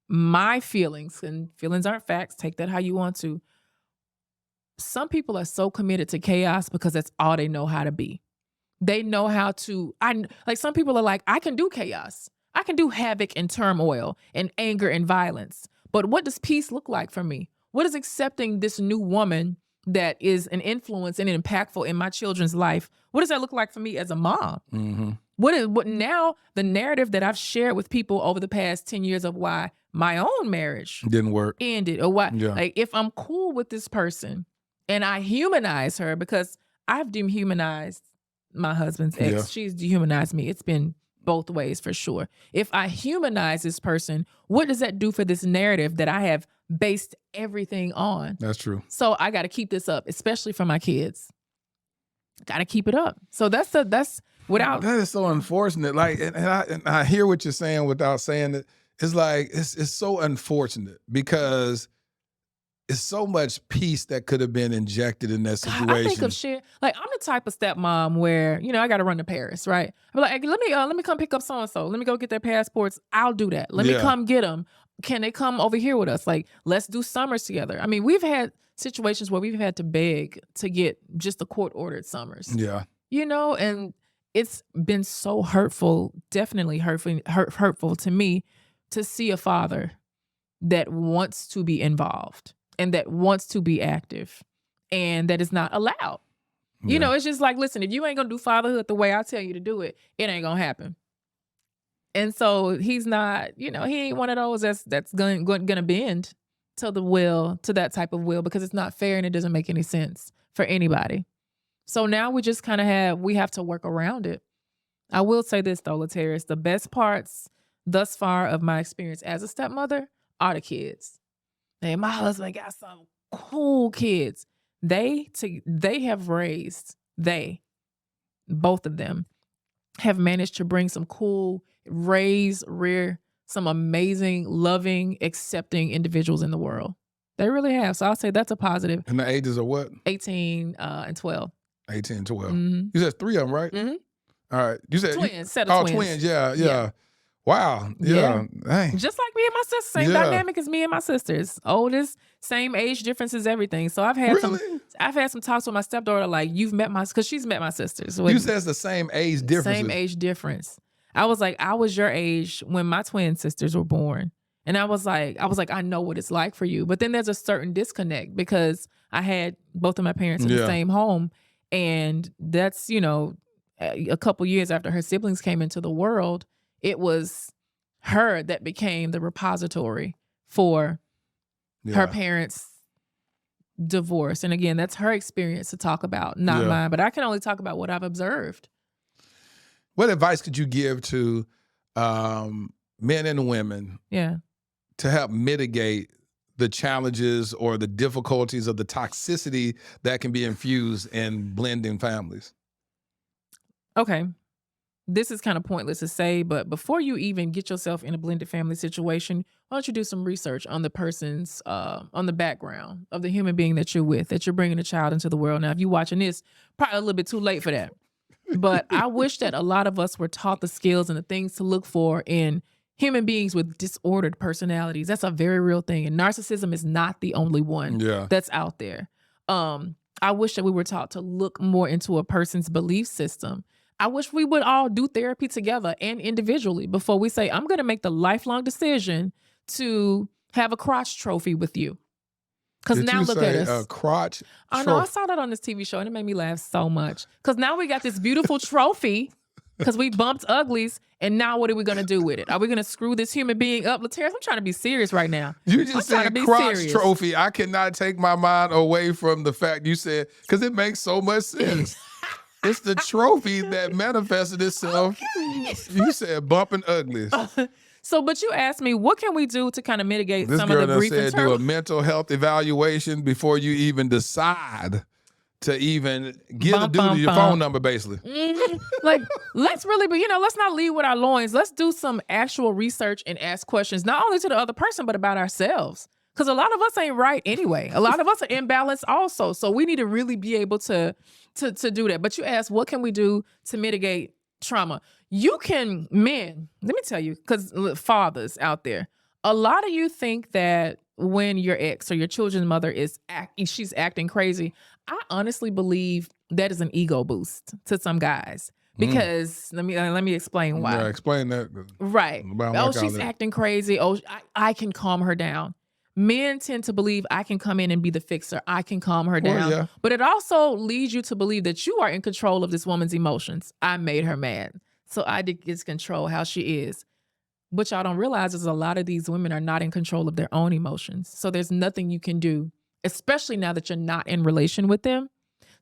my feelings, and feelings aren't facts. Take that how you want to. Some people are so committed to chaos because that's all they know how to be. They know how to, like some people are like, I can do chaos. I can do havoc and turmoil and anger and violence. But what does peace look like for me? What is accepting this new woman that is an influence and impactful in my children's life? What does that look like for me as a mom? Mm-hmm. What now the narrative that I've shared with people over the past 10 years of why my own marriage didn't work, ended, or why, like if I'm cool with this person and I humanize her, because I've dehumanized my husband's ex. She's dehumanized me. It's been both ways for sure. If I humanize this person, what does that do for this narrative that I have based everything on? That's true. So I got to keep this up, especially for my kids. Got to keep it up. So that's without. That is so unfortunate. Like, and I hear what you're saying without saying it. It's like, it's so unfortunate because it's so much peace that could have been injected in that situation. I think of shit. Like, I'm the type of stepmom where, I got to run to Paris, right? I'm like, hey, let me come pick up so-and-so. Let me go get their passports. I'll do that. Let me come get them. Can they come over here with us? Like, let's do summers together. I mean, we've had situations where we've had to beg to get just the court-ordered summers. Yeah. And it's been so hurtful, definitely hurtful to me to see a father that wants to be involved and that wants to be active and that is not allowed. It's just like, listen, if you ain't gonna do fatherhood the way I tell you to do it, it ain't gonna happen. And so he's not, he ain't one of those that's gonna bend. to that type of will, because it's not fair and it doesn't make any sense for anybody. So now we just kind of we have to work around it. I will say this though, Laterras, the best parts thus far of my experience as a stepmother are the kids. And my husband got some cool kids. Both of them have managed to bring some cool, rear some amazing, loving, accepting individuals in the world. They really have. So I'll say that's a positive. And the ages are what? 18 and 12. 18 and 12. Mm-hmm. You said 3 of them, right? Mm-hmm. All right. You said twins, set of twins. Twins. Yeah. Wow. Yeah. Dang. Just like me and my sister. Same dynamic as me and my sisters. Oldest, same age differences, everything. So I've had some talks with my stepdaughter, like, because she's met my sisters. You said it's the same age difference. Same age difference. I was like, I was your age when my twin sisters were born. And I was like, I know what it's like for you. But then there's a certain disconnect because I had both of my parents in the same home. And that's, a couple years after her siblings came into the world, it was her that became the repository for her parents' divorce. And again, that's her experience to talk about, not mine. But I can only talk about what I've observed. What advice could you give to men and women to help mitigate the challenges or the difficulties of the toxicity that can be infused in blending families? Okay. This is kind of pointless to say, but before you even get yourself in a blended family situation, why don't you do some research on the person's, on the background of the human being that you're with, that you're bringing a child into the world. Now, if you're watching this, probably a little bit too late for that. But I wish that a lot of us were taught the skills and the things to look for in human beings with disordered personalities. That's a very real thing. And narcissism is not the only one that's out there. I wish that we were taught to look more into a person's belief system. I wish we would all do therapy together and individually before we say, I'm going to make the lifelong decision to have a crotch trophy with you. Because now look at us. A crotch I know. I saw that on this TV show and it made me laugh so much. Because now we got this beautiful trophy because we bumped uglies. And now what are we going to do with it? Are we going to screw this human being up? Laterras, I'm trying to be serious right now. You just said crotch trophy. I cannot take my mind away from the fact you said, because it makes so much sense. It's the trophy that manifested itself. Okay. You said bumping uglies. But you asked me, what can we do to kind of mitigate some of the grief? This girl said do a mental health evaluation before you even decide to even give the dude your phone number, basically. Mm-hmm. Like, let's not lead with our loins. Let's do some actual research and ask questions, not only to the other person, but about ourselves. Because a lot of us ain't right anyway. A lot of us are imbalanced also. So we need to really be able to do that. But you asked, what can we do to mitigate trauma? Men, let me tell you, because fathers out there, a lot of you think that when your ex or your children's mother she's acting crazy. I honestly believe that is an ego boost to some guys. Because let me explain why. Yeah, explain that. Right. She's acting crazy. I can calm her down. Men tend to believe I can come in and be the fixer. I can calm her down. Yeah. But it also leads you to believe that you are in control of this woman's emotions. I made her mad, so I did get control how she is. What y'all don't realize is a lot of these women are not in control of their own emotions. So there's nothing you can do, especially now that you're not in relation with them,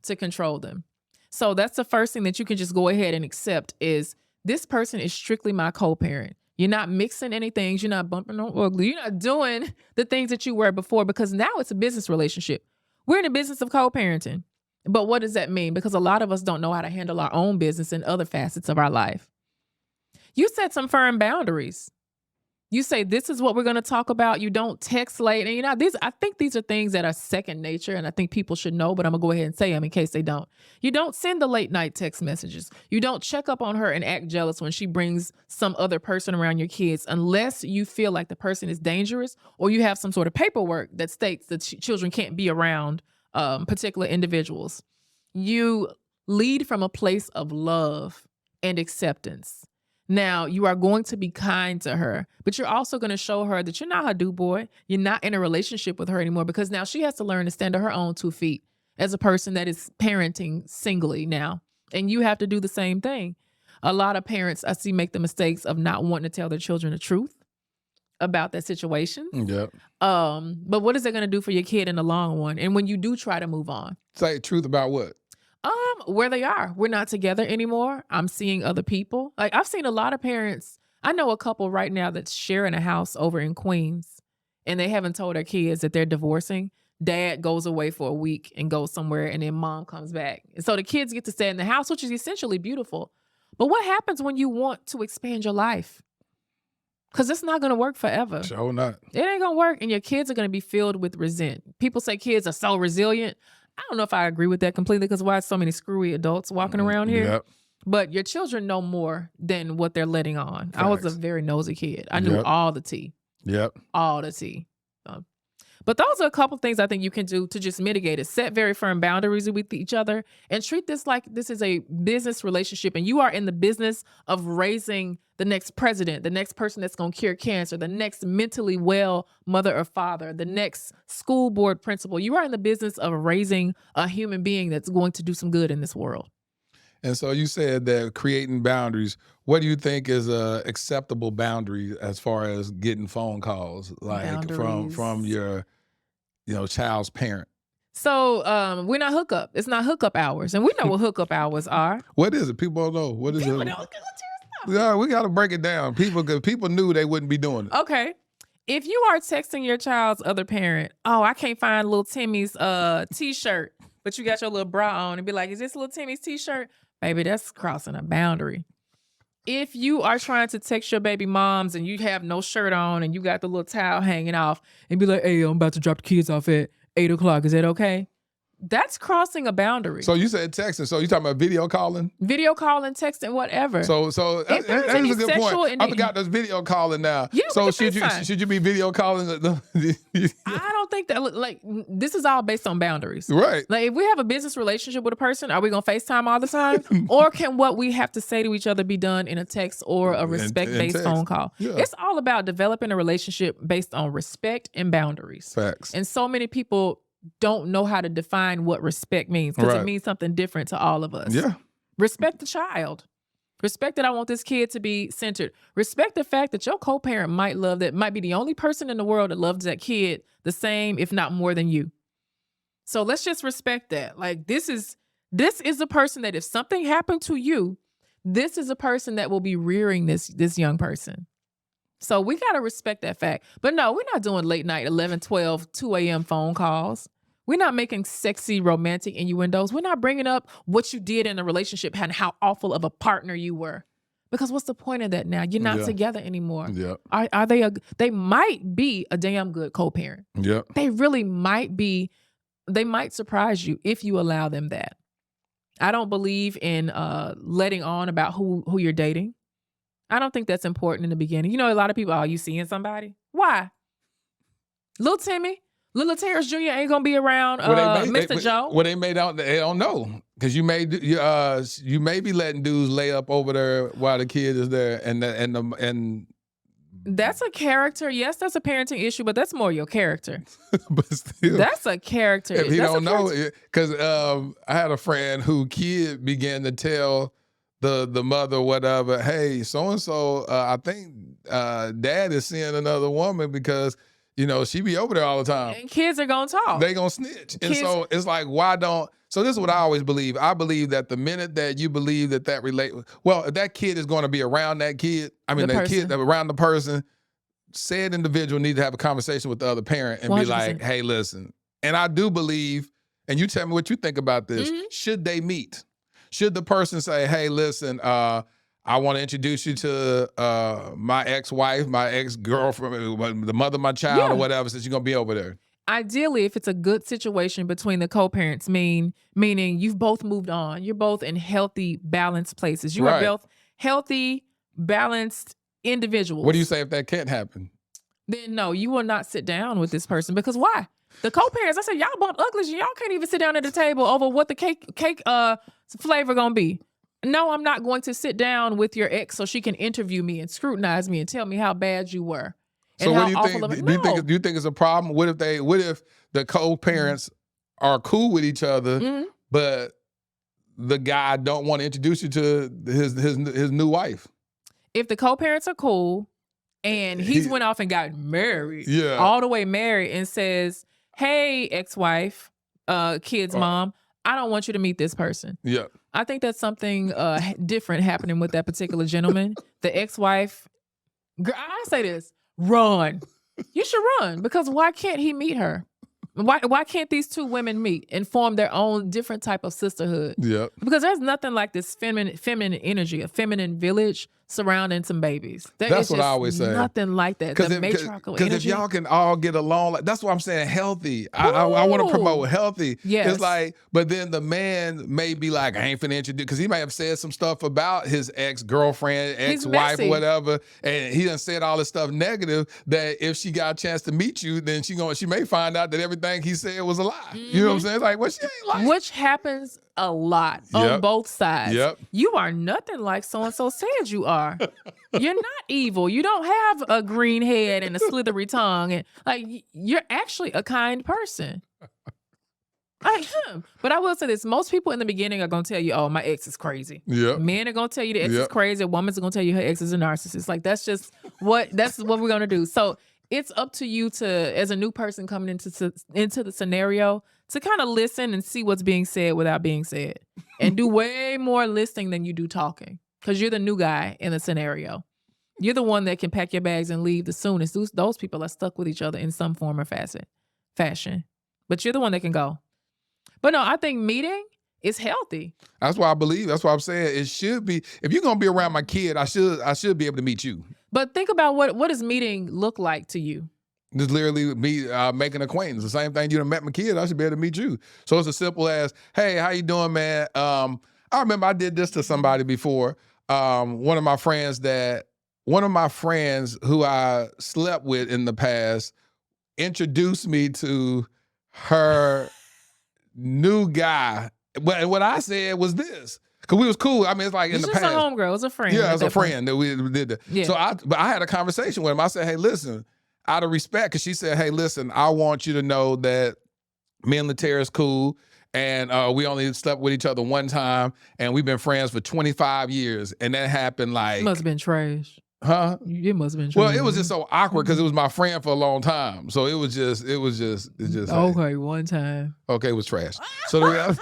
to control them. So that's the first thing that you can just go ahead and accept is this person is strictly my co-parent. You're not mixing anything. You're not bumping on ugly. You're not doing the things that you were before because now it's a business relationship. We're in the business of co-parenting. But what does that mean? Because a lot of us don't know how to handle our own business and other facets of our life. You set some firm boundaries. You say, this is what we're going to talk about. You don't text late. And I think these are things that are second nature. And I think people should know, but I'm going to go ahead and say them in case they don't. You don't send the late night text messages. You don't check up on her and act jealous when she brings some other person around your kids, unless you feel like the person is dangerous or you have some sort of paperwork that states that children can't be around particular individuals. You lead from a place of love and acceptance. Now, you are going to be kind to her, but you're also going to show her that you're not her do boy. You're not in a relationship with her anymore because now she has to learn to stand on her own 2 feet as a person that is parenting singly now. And you have to do the same thing. A lot of parents I see make the mistakes of not wanting to tell their children the truth, about that situation. Yep. But what is it going to do for your kid in the long run? And when you do try to move on, Say truth about what? where they are. We're not together anymore. I'm seeing other people. Like I've seen a lot of parents. I know a couple right now that's sharing a house over in Queens, and they haven't told their kids that they're divorcing. Dad goes away for a week and goes somewhere, and then mom comes back. And so the kids get to stay in the house, which is essentially beautiful. But what happens when you want to expand your life? Because it's not going to work forever. Sure not. It ain't going to work, and your kids are going to be filled with resent. People say kids are so resilient. I don't know if I agree with that completely, because why so many screwy adults walking around here? Yep. But your children know more than what they're letting on. Facts. I was a very nosy kid. I knew all the tea. Yep. All the tea. But those are a couple things I think you can do to just mitigate it. Set very firm boundaries with each other and treat this like this is a business relationship, and you are in the business of raising the next president, the next person that's going to cure cancer, the next mentally well mother or father, the next school board principal. You are in the business of raising a human being that's going to do some good in this world. And so you said that creating boundaries. What do you think is a acceptable boundary as far as getting phone calls, like from your, child's parent? So we're not hookup. It's not hookup hours, and we know what hookup hours are. What is it? People don't know. What is it? Yeah, we got to break it down. People knew they wouldn't be doing it. Okay. If you are texting your child's other parent, oh, I can't find little Timmy's t-shirt, but you got your little bra on, and be like, is this little Timmy's t-shirt? Baby, that's crossing a boundary. If you are trying to text your baby moms and you have no shirt on and you got the little towel hanging off and be like, hey, I'm about to drop the kids off at 8 o'clock. Is that okay? That's crossing a boundary. So you said texting. So you talking about video calling? Video calling, texting, whatever. So that is a good point. I forgot there's video calling now. Yeah, so should you be video calling? I don't think that this is all based on boundaries. Right. Like if we have a business relationship with a person, are we gonna FaceTime all the time? Or can what we have to say to each other be done in a text or a respect-based phone call? Yeah. It's all about developing a relationship based on respect and boundaries. Facts. And so many people don't know how to define what respect means, because it means something different to all of us. Yeah. Respect the child. Respect that I want this kid to be centered. Respect the fact that your co-parent might be the only person in the world that loves that kid the same, if not more than you. So let's just respect that. Like this is a person that if something happened to you, this is a person that will be rearing this young person. So we got to respect that fact. But no, we're not doing late night, 11, 12, 2 a.m. phone calls. We're not making sexy romantic innuendos. We're not bringing up what you did in a relationship and how awful of a partner you were. Because what's the point of that now? You're not together anymore. Yeah. Are they might be a damn good co-parent. Yeah. They really might be. They might surprise you if you allow them that. I don't believe in letting on about who you're dating. I don't think that's important in the beginning. A lot of people, oh, you seeing somebody? Why? Little Timmy, little Laterras Jr. ain't gonna be around Mr. Joe. Well, they don't know. Because you may be letting dudes lay up over there while the kid is there, and that's a character. Yes, that's a parenting issue, but that's more your character. But still, that's a character. If he don't know, because I had a friend who kid began to tell the mother whatever, hey, so and so, I think dad is seeing another woman because she be over there all the time. And kids are gonna talk. They gonna snitch, and so it's like, why don't? So this is what I always believe. I believe that the minute that you believe that if that kid is going to be around that kid, kid around the person, said individual needs to have a conversation with the other parent and 100%. Be like, hey, listen. And I do believe, and you tell me what you think about this. Mm-hmm. Should they meet? Should the person say, hey, listen, I want to introduce you to my ex-wife, my ex-girlfriend, the mother of my child or whatever, since you're going to be over there? Ideally, if it's a good situation between the co-parents, meaning you've both moved on, you're both in healthy, balanced places. You are both healthy, balanced individuals. What do you say if that can't happen? Then no, you will not sit down with this person, because why? The co-parents, I said, y'all bumped uglies. Y'all can't even sit down at the table over what the cake flavor gonna be. No, I'm not going to sit down with your ex so she can interview me and scrutinize me and tell me how bad you were. So what do you think? Do you think it's a problem? What if the co-parents are cool with each other, but the guy don't want to introduce you to his new wife? If the co-parents are cool, And he went off and got married. Yeah. All the way married, and says, hey, ex-wife, kid's mom, I don't want you to meet this person. Yeah. I think that's something different happening with that particular gentleman. The ex-wife, girl, I say this, run. You should run, because why can't he meet her? Why can't these two women meet and form their own different type of sisterhood? Yeah. Because there's nothing like this feminine energy, a feminine village surrounding some babies. That's what I always say. Nothing like that. The matriarchal energy. Because if y'all can all get along, that's what I'm saying, healthy. I want to promote healthy. Yes. It's like, but then the man may be like, I ain't finna introduce, because he may have said some stuff about his ex-girlfriend, ex-wife, or whatever, and he done said all this stuff negative that if she got a chance to meet you, then she may find out that everything he said was a lie. Mm-hmm. You know what I'm saying? It's like, well, she ain't lying. Which happens a lot on both sides. Yep. You are nothing like so-and-so said you are. You're not evil. You don't have a green head and a slithery tongue. And like, you're actually a kind person. Like him. But I will say this. Most people in the beginning are going to tell you, oh, my ex is crazy. Yep. Men are going to tell you the ex is crazy. Women's are going to tell you her ex is a narcissist. Like, that's what we're going to do. So it's up to you to, as a new person coming into the scenario, to kind of listen and see what's being said without being said, and do way more listening than you do talking, because you're the new guy in the scenario. You're the one that can pack your bags and leave the soonest. Those people are stuck with each other in some form or fashion, but you're the one that can go. But no, I think meeting is healthy. That's why I believe. That's why I'm saying it should be. If you're gonna be around my kid, I should be able to meet you. But think about what does meeting look like to you? Just literally me making acquaintance. The same thing you done met my kid, I should be able to meet you. So it's as simple as, hey, how you doing, man? I remember I did this to somebody before. One of my friends who I slept with in the past introduced me to her new guy. But what I said was this. Because we was cool. I mean, it's like in the past. It's just a homegirl. It was a friend. Yeah, it was a friend that we did that. Yeah. So I had a conversation with him. I said, hey, listen, out of respect, because she said, hey, listen, I want you to know that me and Laterras cool, and we only slept with each other one time, and we've been friends for 25 years. And that happened like... It must have been trash. Huh? It must have been trash. Well, it was just so awkward because it was my friend for a long time. So it was just okay, one time. Okay, it was trash. So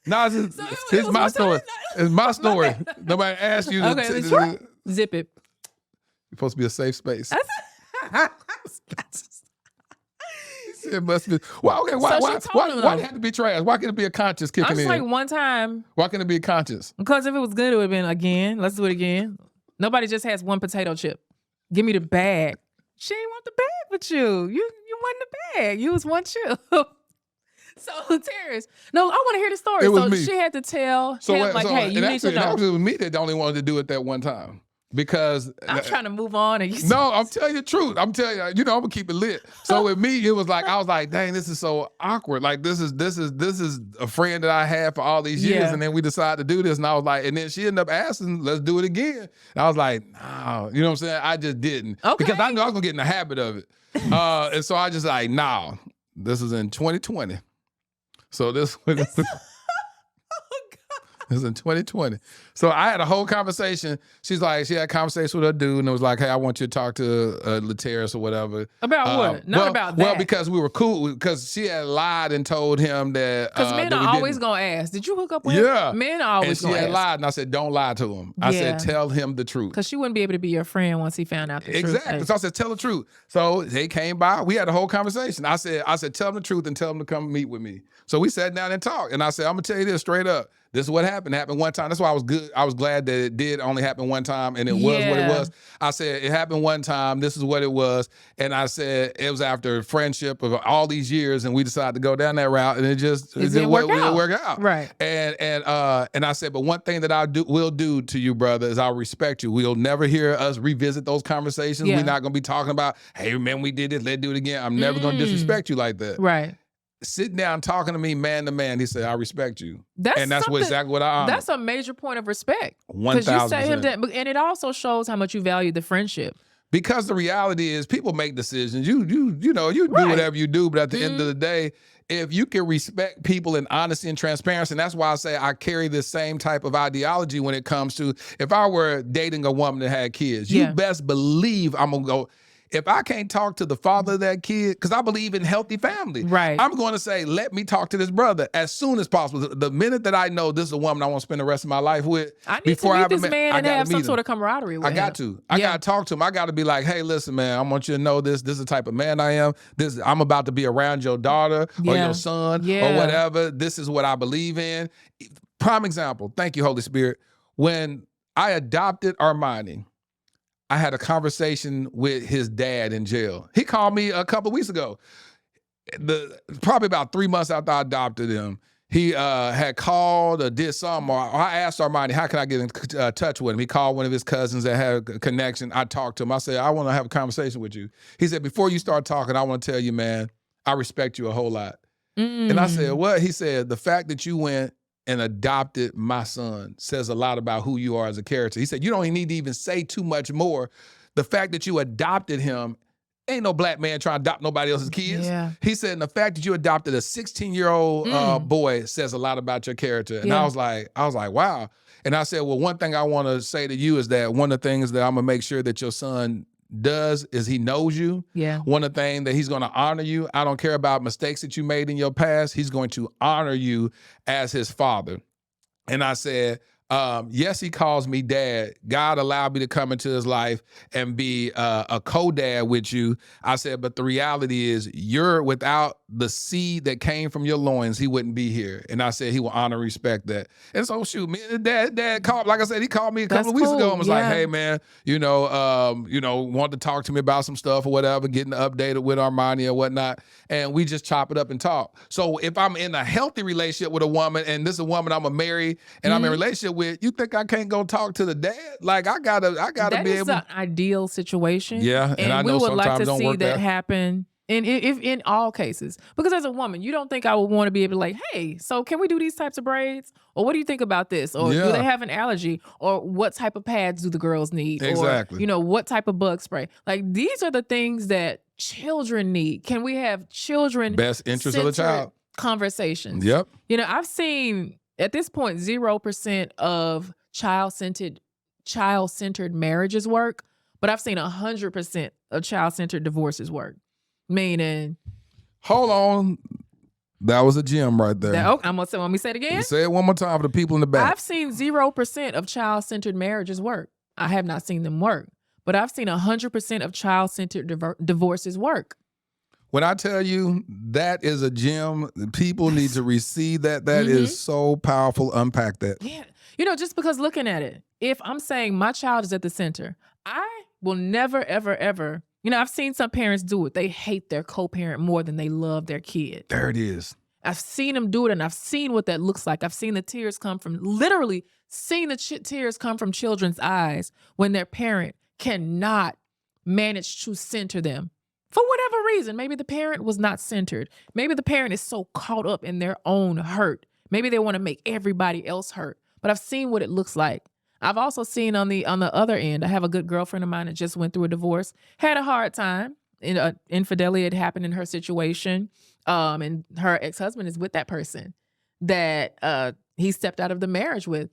no, it's my story. It's my story. Nobody asked you to zip it. You're supposed to be a safe space. It must be. Well, okay. Why it had to be trash? Why can't it be a conscience kicking in? I'm just like one time. Why can't it be a conscience? Because if it was good, it would have been again. Let's do it again. Nobody just has one potato chip. Give me the bag. She didn't want the bag with you. You wanted the bag. You was one chip. So Laterras, no, I want to hear the story. It was so me. She had to tell him, like, hey, you need to know. Actually, it was me that only wanted to do it that one time. Because I'm trying to move on. And no, I'm telling you the truth. I'm telling you, I'm gonna keep it lit. So with me, it was like I was like, dang, this is so awkward. Like this is a friend that I had for all these years, and then we decided to do this, and I was like, and then she ended up asking, let's do it again. And I was like, no, you know what I'm saying? I just didn't because I knew I was gonna get in the habit of it, and so I just like, nah, this is in 2020. So this was in 2020. So I had a whole conversation. She had a conversation with her dude and it was like, hey, I want you to talk to Laterras or whatever. About what? Not about that. Well, because we were cool. Because she had lied and told him that. Because men are always going to ask, did you hook up with him? Men are always going to ask. And she had lied and I said, don't lie to him. I said, tell him the truth. Because she wouldn't be able to be your friend once he found out the truth. Exactly. So I said, tell the truth. So they came by. We had a whole conversation. I said, tell him the truth and tell him to come meet with me. So we sat down and talked. And I said, I'm going to tell you this straight up. This is what happened. It happened one time. That's why I was good. I was glad that it did only happen one time and it was what it was. I said, it happened one time. This is what it was. And I said, it was after friendship of all these years and we decided to go down that route and it didn't work out. Right. And I said, but one thing that will do to you, brother, is I'll respect you. We'll never hear us revisit those conversations. We're not going to be talking about, hey, man, we did this. Let's do it again. I'm never going to disrespect you like that. Right. Sitting down talking to me man to man, he said, I respect you. That's exactly what I honor. That's a major point of respect. 1,000%. Because you say him that, and it also shows how much you value the friendship. Because the reality is people make decisions. You do whatever you do, but at the end of the day, if you can respect people in honesty and transparency, and that's why I say I carry this same type of ideology when it comes to, if I were dating a woman that had kids, you best believe I'm gonna go, if I can't talk to the father of that kid, because I believe in healthy family, right? I'm going to say, let me talk to this brother as soon as possible. The minute that I know this is a woman I want to spend the rest of my life with, I need to meet this man and have some sort of camaraderie with him. I got to talk to him. I got to be like, hey, listen, man, I want you to know this. This is the type of man I am. I'm about to be around your daughter or your son or whatever. This is what I believe in. Prime example. Thank you, Holy Spirit. When I adopted Armani, I had a conversation with his dad in jail. He called me a couple of weeks ago. Probably about 3 months after I adopted him, he had called or did something. Or I asked Armani, how can I get in touch with him? He called one of his cousins that had a connection. I talked to him. I said, I want to have a conversation with you. He said, before you start talking, I want to tell you, man, I respect you a whole lot. And I said, what? He said, the fact that you went and adopted my son says a lot about who you are as a character. He said, you don't need to even say too much more. The fact that you adopted him, ain't no black man trying to adopt nobody else's kids. He said, and the fact that you adopted a 16-year-old boy says a lot about your character. And I was like, wow. And I said, well, one thing I want to say to you is that one of the things that I'm going to make sure that your son does is he knows you. One of the things that he's going to honor you. I don't care about mistakes that you made in your past. He's going to honor you as his father. And I said, yes, he calls me dad. God allowed me to come into his life and be a co-dad with you. I said, but the reality is you're without the seed that came from your loins, he wouldn't be here. And I said, he will honor and respect that. And so shoot, me and dad called, like I said, he called me a couple of weeks ago and was like, hey man, wanted to talk to me about some stuff or whatever, getting updated with Armani or whatnot. And we just chop it up and talk. So if I'm in a healthy relationship with a woman and this is a woman I'm gonna marry and I'm in a relationship with, you think I can't go talk to the dad? Like I gotta that be is able. An ideal situation. Yeah, and I know we would sometimes like to don't see work that happen. In all cases, because as a woman, you don't think I would want to be able to like, hey, so can we do these types of braids? Or what do you think about this? Or do they have an allergy? Or what type of pads do the girls need? Exactly. Or, what type of bug spray? Like these are the things that children need. Can we have children best interest of the child conversations? Yep. I've seen at this point 0% of child-centered marriages work, but I've seen 100% of child-centered divorces work. Meaning, hold on, that was a gem right there. I'm gonna say. Want me to say it again? Say it one more time for the people in the back. I've seen 0% of child-centered marriages work. I have not seen them work, but I've seen 100% of child-centered divorces work. When I tell you that is a gem, people need to receive that. That is so powerful. Unpack that. Yeah, just because looking at it, if I'm saying my child is at the center, I will never, ever, ever. I've seen some parents do it. They hate their co-parent more than they love their kid. There it is. I've seen them do it, and I've seen what that looks like. I've seen the tears come from, literally seen the tears come from children's eyes when their parent cannot manage to center them. For whatever reason, maybe the parent was not centered. Maybe the parent is so caught up in their own hurt. Maybe they want to make everybody else hurt. But I've seen what it looks like. I've also seen on the other end, I have a good girlfriend of mine that just went through a divorce, had a hard time. Infidelity had happened in her situation. And her ex-husband is with that person that he stepped out of the marriage with.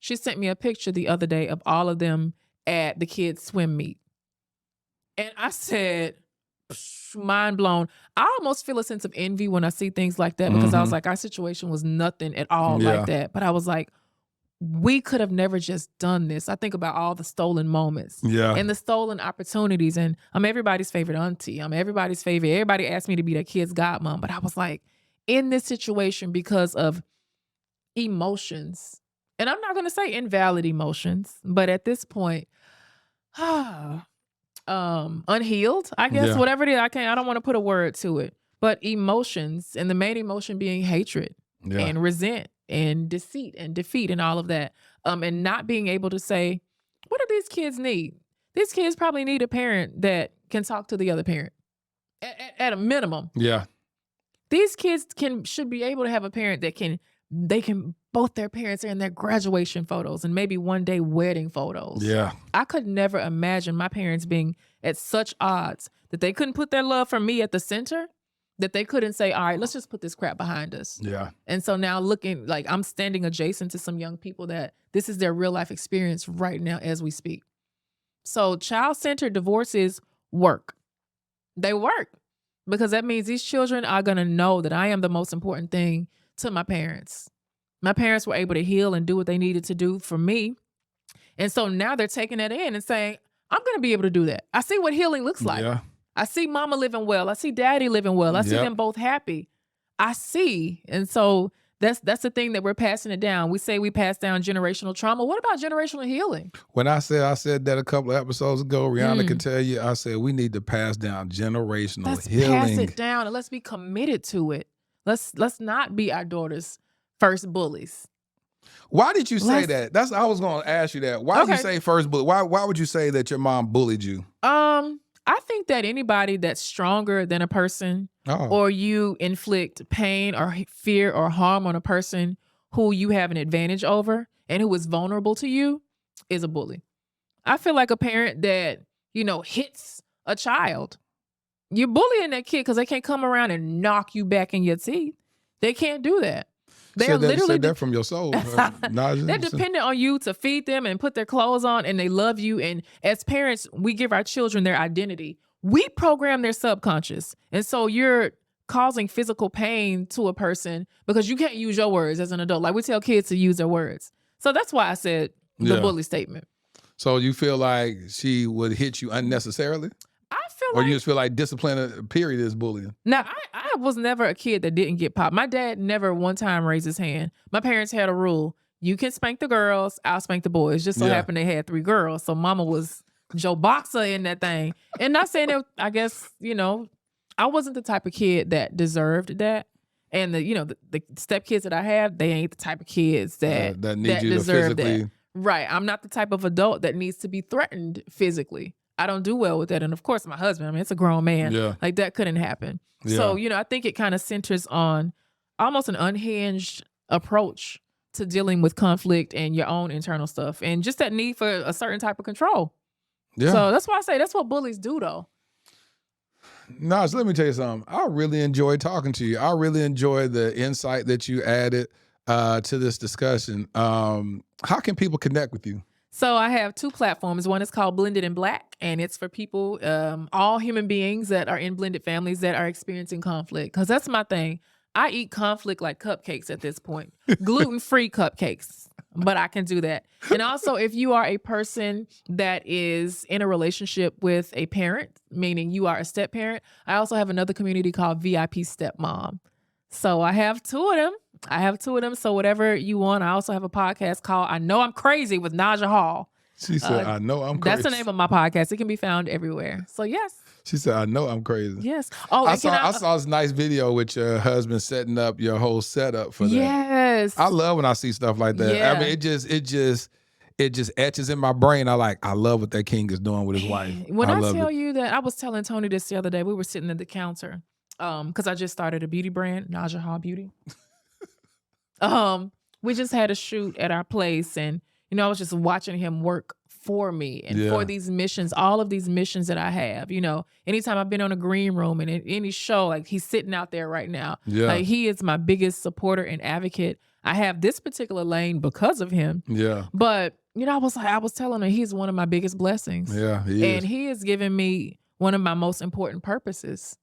She sent me a picture the other day of all of them at the kids' swim meet. And I said, mind blown. I almost feel a sense of envy when I see things like that because I was like, our situation was nothing at all like that. But I was like, we could have never just done this. I think about all the stolen moments and the stolen opportunities. And I'm everybody's favorite auntie. I'm everybody's favorite. Everybody asked me to be their kid's godmom. But I was like, in this situation, because of emotions, and I'm not going to say invalid emotions, but at this point, unhealed, I guess, whatever it is. I don't want to put a word to it, but emotions, and the main emotion being hatred and resent and deceit and defeat and all of that. And not being able to say, what do these kids need? These kids probably need a parent that can talk to the other parent at a minimum. Yeah. These kids should be able to have a parent that both their parents are in their graduation photos and maybe one day wedding photos. Yeah. I could never imagine my parents being at such odds that they couldn't put their love for me at the center, that they couldn't say, all right, let's just put this crap behind us. Yeah. And so now looking like I'm standing adjacent to some young people that this is their real life experience right now as we speak. So child-centered divorces work. They work because that means these children are going to know that I am the most important thing to my parents. My parents were able to heal and do what they needed to do for me. And so now they're taking that in and saying, I'm going to be able to do that. I see what healing looks like. Yeah. I see mama living well. I see daddy living well. I see them both happy. I see. And so that's the thing that we're passing it down. We say we pass down generational trauma. What about generational healing? When I said that a couple of episodes ago, Rihanna can tell you, I said we need to pass down generational healing. Let's pass it down and let's be committed to it. Let's not be our daughter's first bullies. Why did you say that? I was going to ask you that. Why did you say first bully? Why would you say that your mom bullied you? I think that anybody that's stronger than a person or you inflict pain or fear or harm on a person who you have an advantage over and who is vulnerable to you is a bully. I feel like a parent that, hits a child. You're bullying that kid because they can't come around and knock you back in your teeth. They can't do that. They're literally that from your soul. They're dependent on you to feed them and put their clothes on, and they love you. And as parents, we give our children their identity. We program their subconscious. And so you're causing physical pain to a person because you can't use your words as an adult. Like we tell kids to use their words. So that's why I said the bully statement. So you feel like she would hit you unnecessarily? Or you just feel like discipline, period, is bullying? Now, I was never a kid that didn't get popped. My dad never one time raised his hand. My parents had a rule. You can spank the girls, I'll spank the boys. Just so happened they had 3 girls. So mama was Joe Boxer in that thing. And not saying that, I guess, I wasn't the type of kid that deserved that. And the stepkids that I have, they ain't the type of kids that need you deserve to physically. That. Right. I'm not the type of adult that needs to be threatened physically. I don't do well with that. And of course, my husband, it's a grown man. Yeah. Like that couldn't happen. Yeah. So, I think it kind of centers on almost an unhinged approach to dealing with conflict and your own internal stuff and just that need for a certain type of control. Yeah. So that's why I say that's what bullies do though. Naj, let me tell you something. I really enjoyed talking to you. I really enjoyed the insight that you added to this discussion. How can people connect with you? So I have 2 platforms. One is called Blended in Black, and it's for people, all human beings that are in blended families that are experiencing conflict. Because that's my thing. I eat conflict like cupcakes at this point. Gluten-free cupcakes, but I can do that. And also, if you are a person that is in a relationship with a parent, meaning you are a step parent, I also have another community called VIP Stepmom. So I have 2 of them. So whatever you want. I also have a podcast called I Know I'm Crazy with Naja Hall. She said, I know I'm crazy. That's the name of my podcast. It can be found everywhere. So yes. She said, I know I'm crazy. Yes. Oh, I saw this nice video with your husband setting up your whole setup for that. Yes. I love when I see stuff like that. Yeah. I mean, it just etches in my brain. I love what that king is doing with his wife. When I tell you that, I was telling Tony this the other day. We were sitting at the counter because I just started a beauty brand, Naja Hall Beauty. We just had a shoot at our place, and I was just watching him work for me and for these missions, all of these missions that I have. Anytime I've been on a green room and in any show, like he's sitting out there right now. Yeah. Like he is my biggest supporter and advocate. I have this particular lane because of him. Yeah. But I was telling her he's one of my biggest blessings. Yeah, he is. And he has given me one of my most important purposes.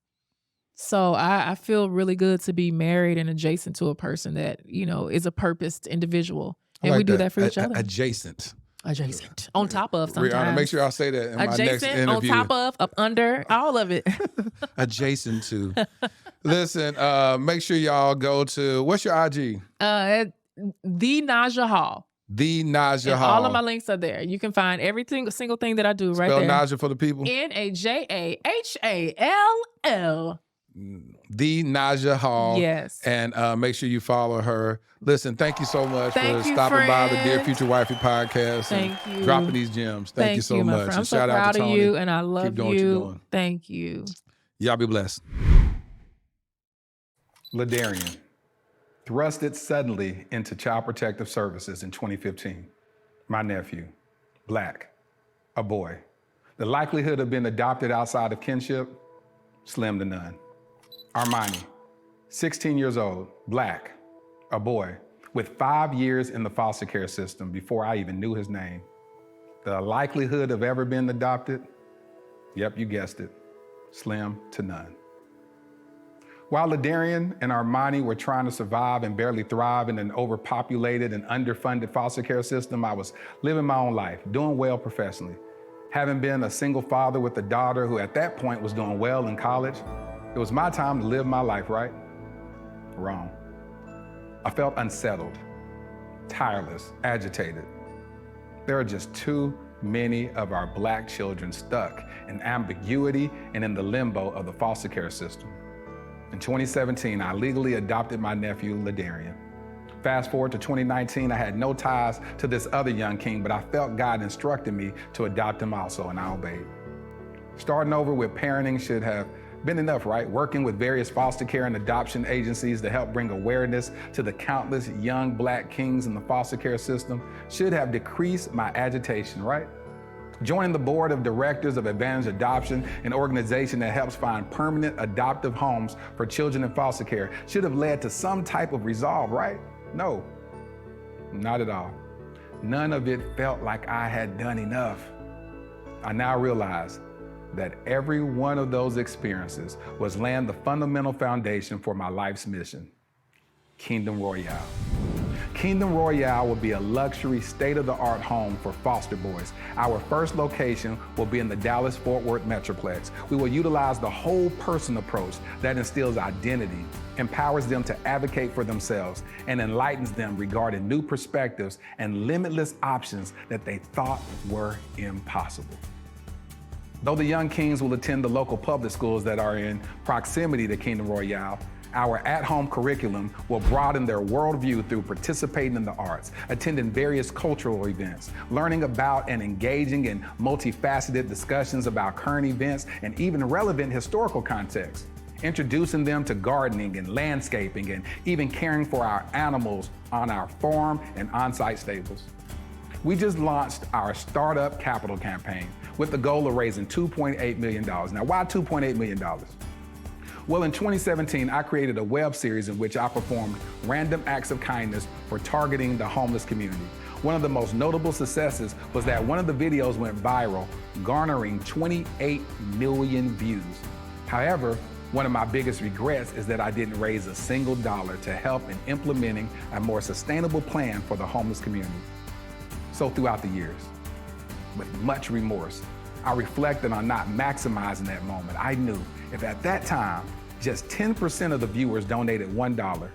So I feel really good to be married and adjacent to a person that, is a purposed individual. And we do that for each other. Adjacent. On top of sometimes. Rihanna, make sure I say that in my next interview. On top of, up under, all of it. Adjacent to. Listen, make sure y'all go to, what's your IG? The Naja Hall. The Naja Hall. All of my links are there. You can find every single thing that I do right there. Spell Naja for the people. Najahall. The Naja Hall. Yes. And make sure you follow her. Listen, thank you so much for stopping by the Dear Future Wifey podcast. Thank you. Dropping these gems. Thank you so much. I'm so proud of you, and I love you. Keep doing what you're doing. Thank you. Y'all be blessed. Ladarian thrusted suddenly into Child Protective Services in 2015. My nephew, Black, a boy. The likelihood of being adopted outside of kinship, slim to none. Armani, 16 years old, black, a boy, with 5 years in the foster care system before I even knew his name. The likelihood of ever being adopted, yep, you guessed it, slim to none. While Ladarian and Armani were trying to survive and barely thrive in an overpopulated and underfunded foster care system, I was living my own life, doing well professionally. Having been a single father with a daughter who at that point was doing well in college, it was my time to live my life, right? Wrong. I felt unsettled, tireless, agitated. There are just too many of our black children stuck in ambiguity and in the limbo of the foster care system. In 2017, I legally adopted my nephew, Ladarian. Fast forward to 2019, I had no ties to this other young king, but I felt God instructed me to adopt him also, and I obeyed. Starting over with parenting should have been enough, right? Working with various foster care and adoption agencies to help bring awareness to the countless young black kings in the foster care system should have decreased my agitation, right? Joining the board of directors of Advantage Adoption, an organization that helps find permanent adoptive homes for children in foster care, should have led to some type of resolve, right? No, not at all. None of it felt like I had done enough. I now realize that every one of those experiences was laying the fundamental foundation for my life's mission, Kingdom Royale. Kingdom Royale will be a luxury, state-of-the-art home for foster boys. Our first location will be in the Dallas-Fort Worth Metroplex. We will utilize the whole person approach that instills identity, empowers them to advocate for themselves, and enlightens them regarding new perspectives and limitless options that they thought were impossible. Though the young kings will attend the local public schools that are in proximity to Kingdom Royale, our at-home curriculum will broaden their worldview through participating in the arts, attending various cultural events, learning about and engaging in multifaceted discussions about current events and even relevant historical context, introducing them to gardening and landscaping and even caring for our animals on our farm and on-site stables. We just launched our Startup Capital campaign with the goal of raising $2.8 million. Now, why $2.8 million? Well, in 2017, I created a web series in which I performed random acts of kindness for targeting the homeless community. One of the most notable successes was that one of the videos went viral, garnering 28 million views. However, one of my biggest regrets is that I didn't raise a single dollar to help in implementing a more sustainable plan for the homeless community. So throughout the years, with much remorse, I reflected on not maximizing that moment. I knew if at that time, just 10% of the viewers donated $1,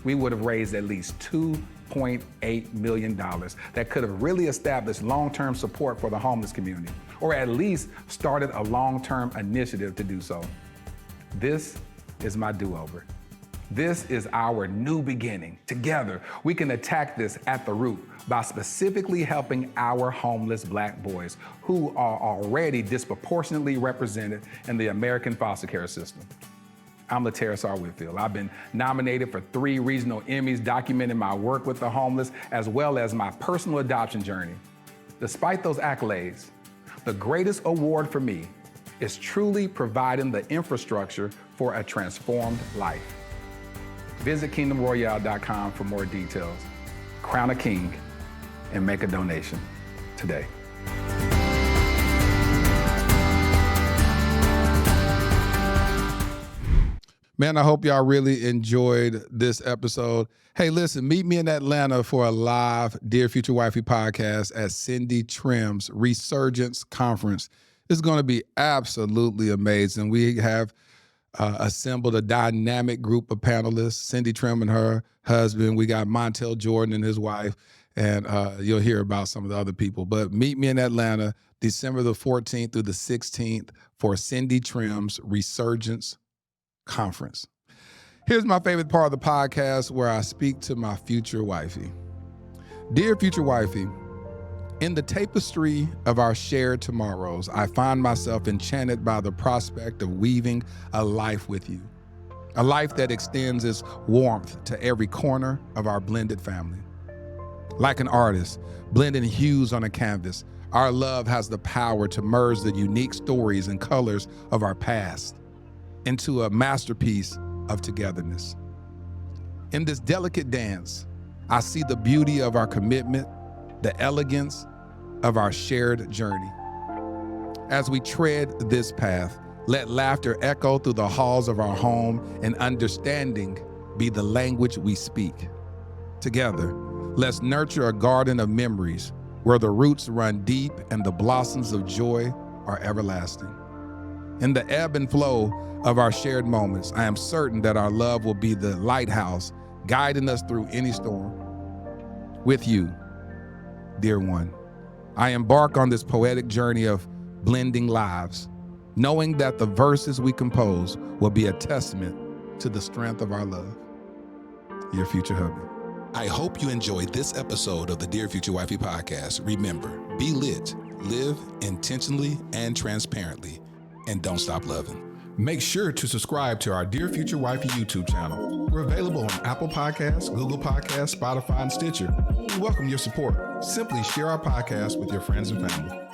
we would have raised at least $2.8 million that could have really established long-term support for the homeless community, or at least started a long-term initiative to do so. This is my do-over. This is our new beginning. Together, we can attack this at the root by specifically helping our homeless black boys who are already disproportionately represented in the American foster care system. I'm Laterras Whitfield. I've been nominated for 3 regional Emmys documenting my work with the homeless as well as my personal adoption journey. Despite those accolades, the greatest award for me is truly providing the infrastructure for a transformed life. Visit kingdomroyale.com for more details. Crown a king and make a donation today. Man, I hope y'all really enjoyed this episode. Hey, listen, meet me in Atlanta for a live Dear Future Wifey podcast at Cindy Trim's Resurgence Conference. It's going to be absolutely amazing. We have assembled a dynamic group of panelists, Cindy Trim and her husband. We got Montel Jordan and his wife, and you'll hear about some of the other people. But meet me in Atlanta, December the 14th through the 16th for Cindy Trim's Resurgence Conference. Here's my favorite part of the podcast where I speak to my future wifey. Dear future wifey, in the tapestry of our shared tomorrows, I find myself enchanted by the prospect of weaving a life with you, a life that extends its warmth to every corner of our blended family. Like an artist, blending hues on a canvas, our love has the power to merge the unique stories and colors of our past. into a masterpiece of togetherness. In this delicate dance, I see the beauty of our commitment, the elegance of our shared journey. As we tread this path, let laughter echo through the halls of our home and understanding be the language we speak. Together, let's nurture a garden of memories where the roots run deep and the blossoms of joy are everlasting. In the ebb and flow of our shared moments, I am certain that our love will be the lighthouse guiding us through any storm. With you, dear one, I embark on this poetic journey of blending lives, knowing that the verses we compose will be a testament to the strength of our love. Your future hubby. I hope you enjoyed this episode of the Dear Future Wifey podcast. Remember, be lit, live intentionally and transparently, and don't stop loving. Make sure to subscribe to our Dear Future Wifey YouTube channel. We're available on Apple Podcasts, Google Podcasts, Spotify, and Stitcher. We welcome your support. Simply share our podcast with your friends and family.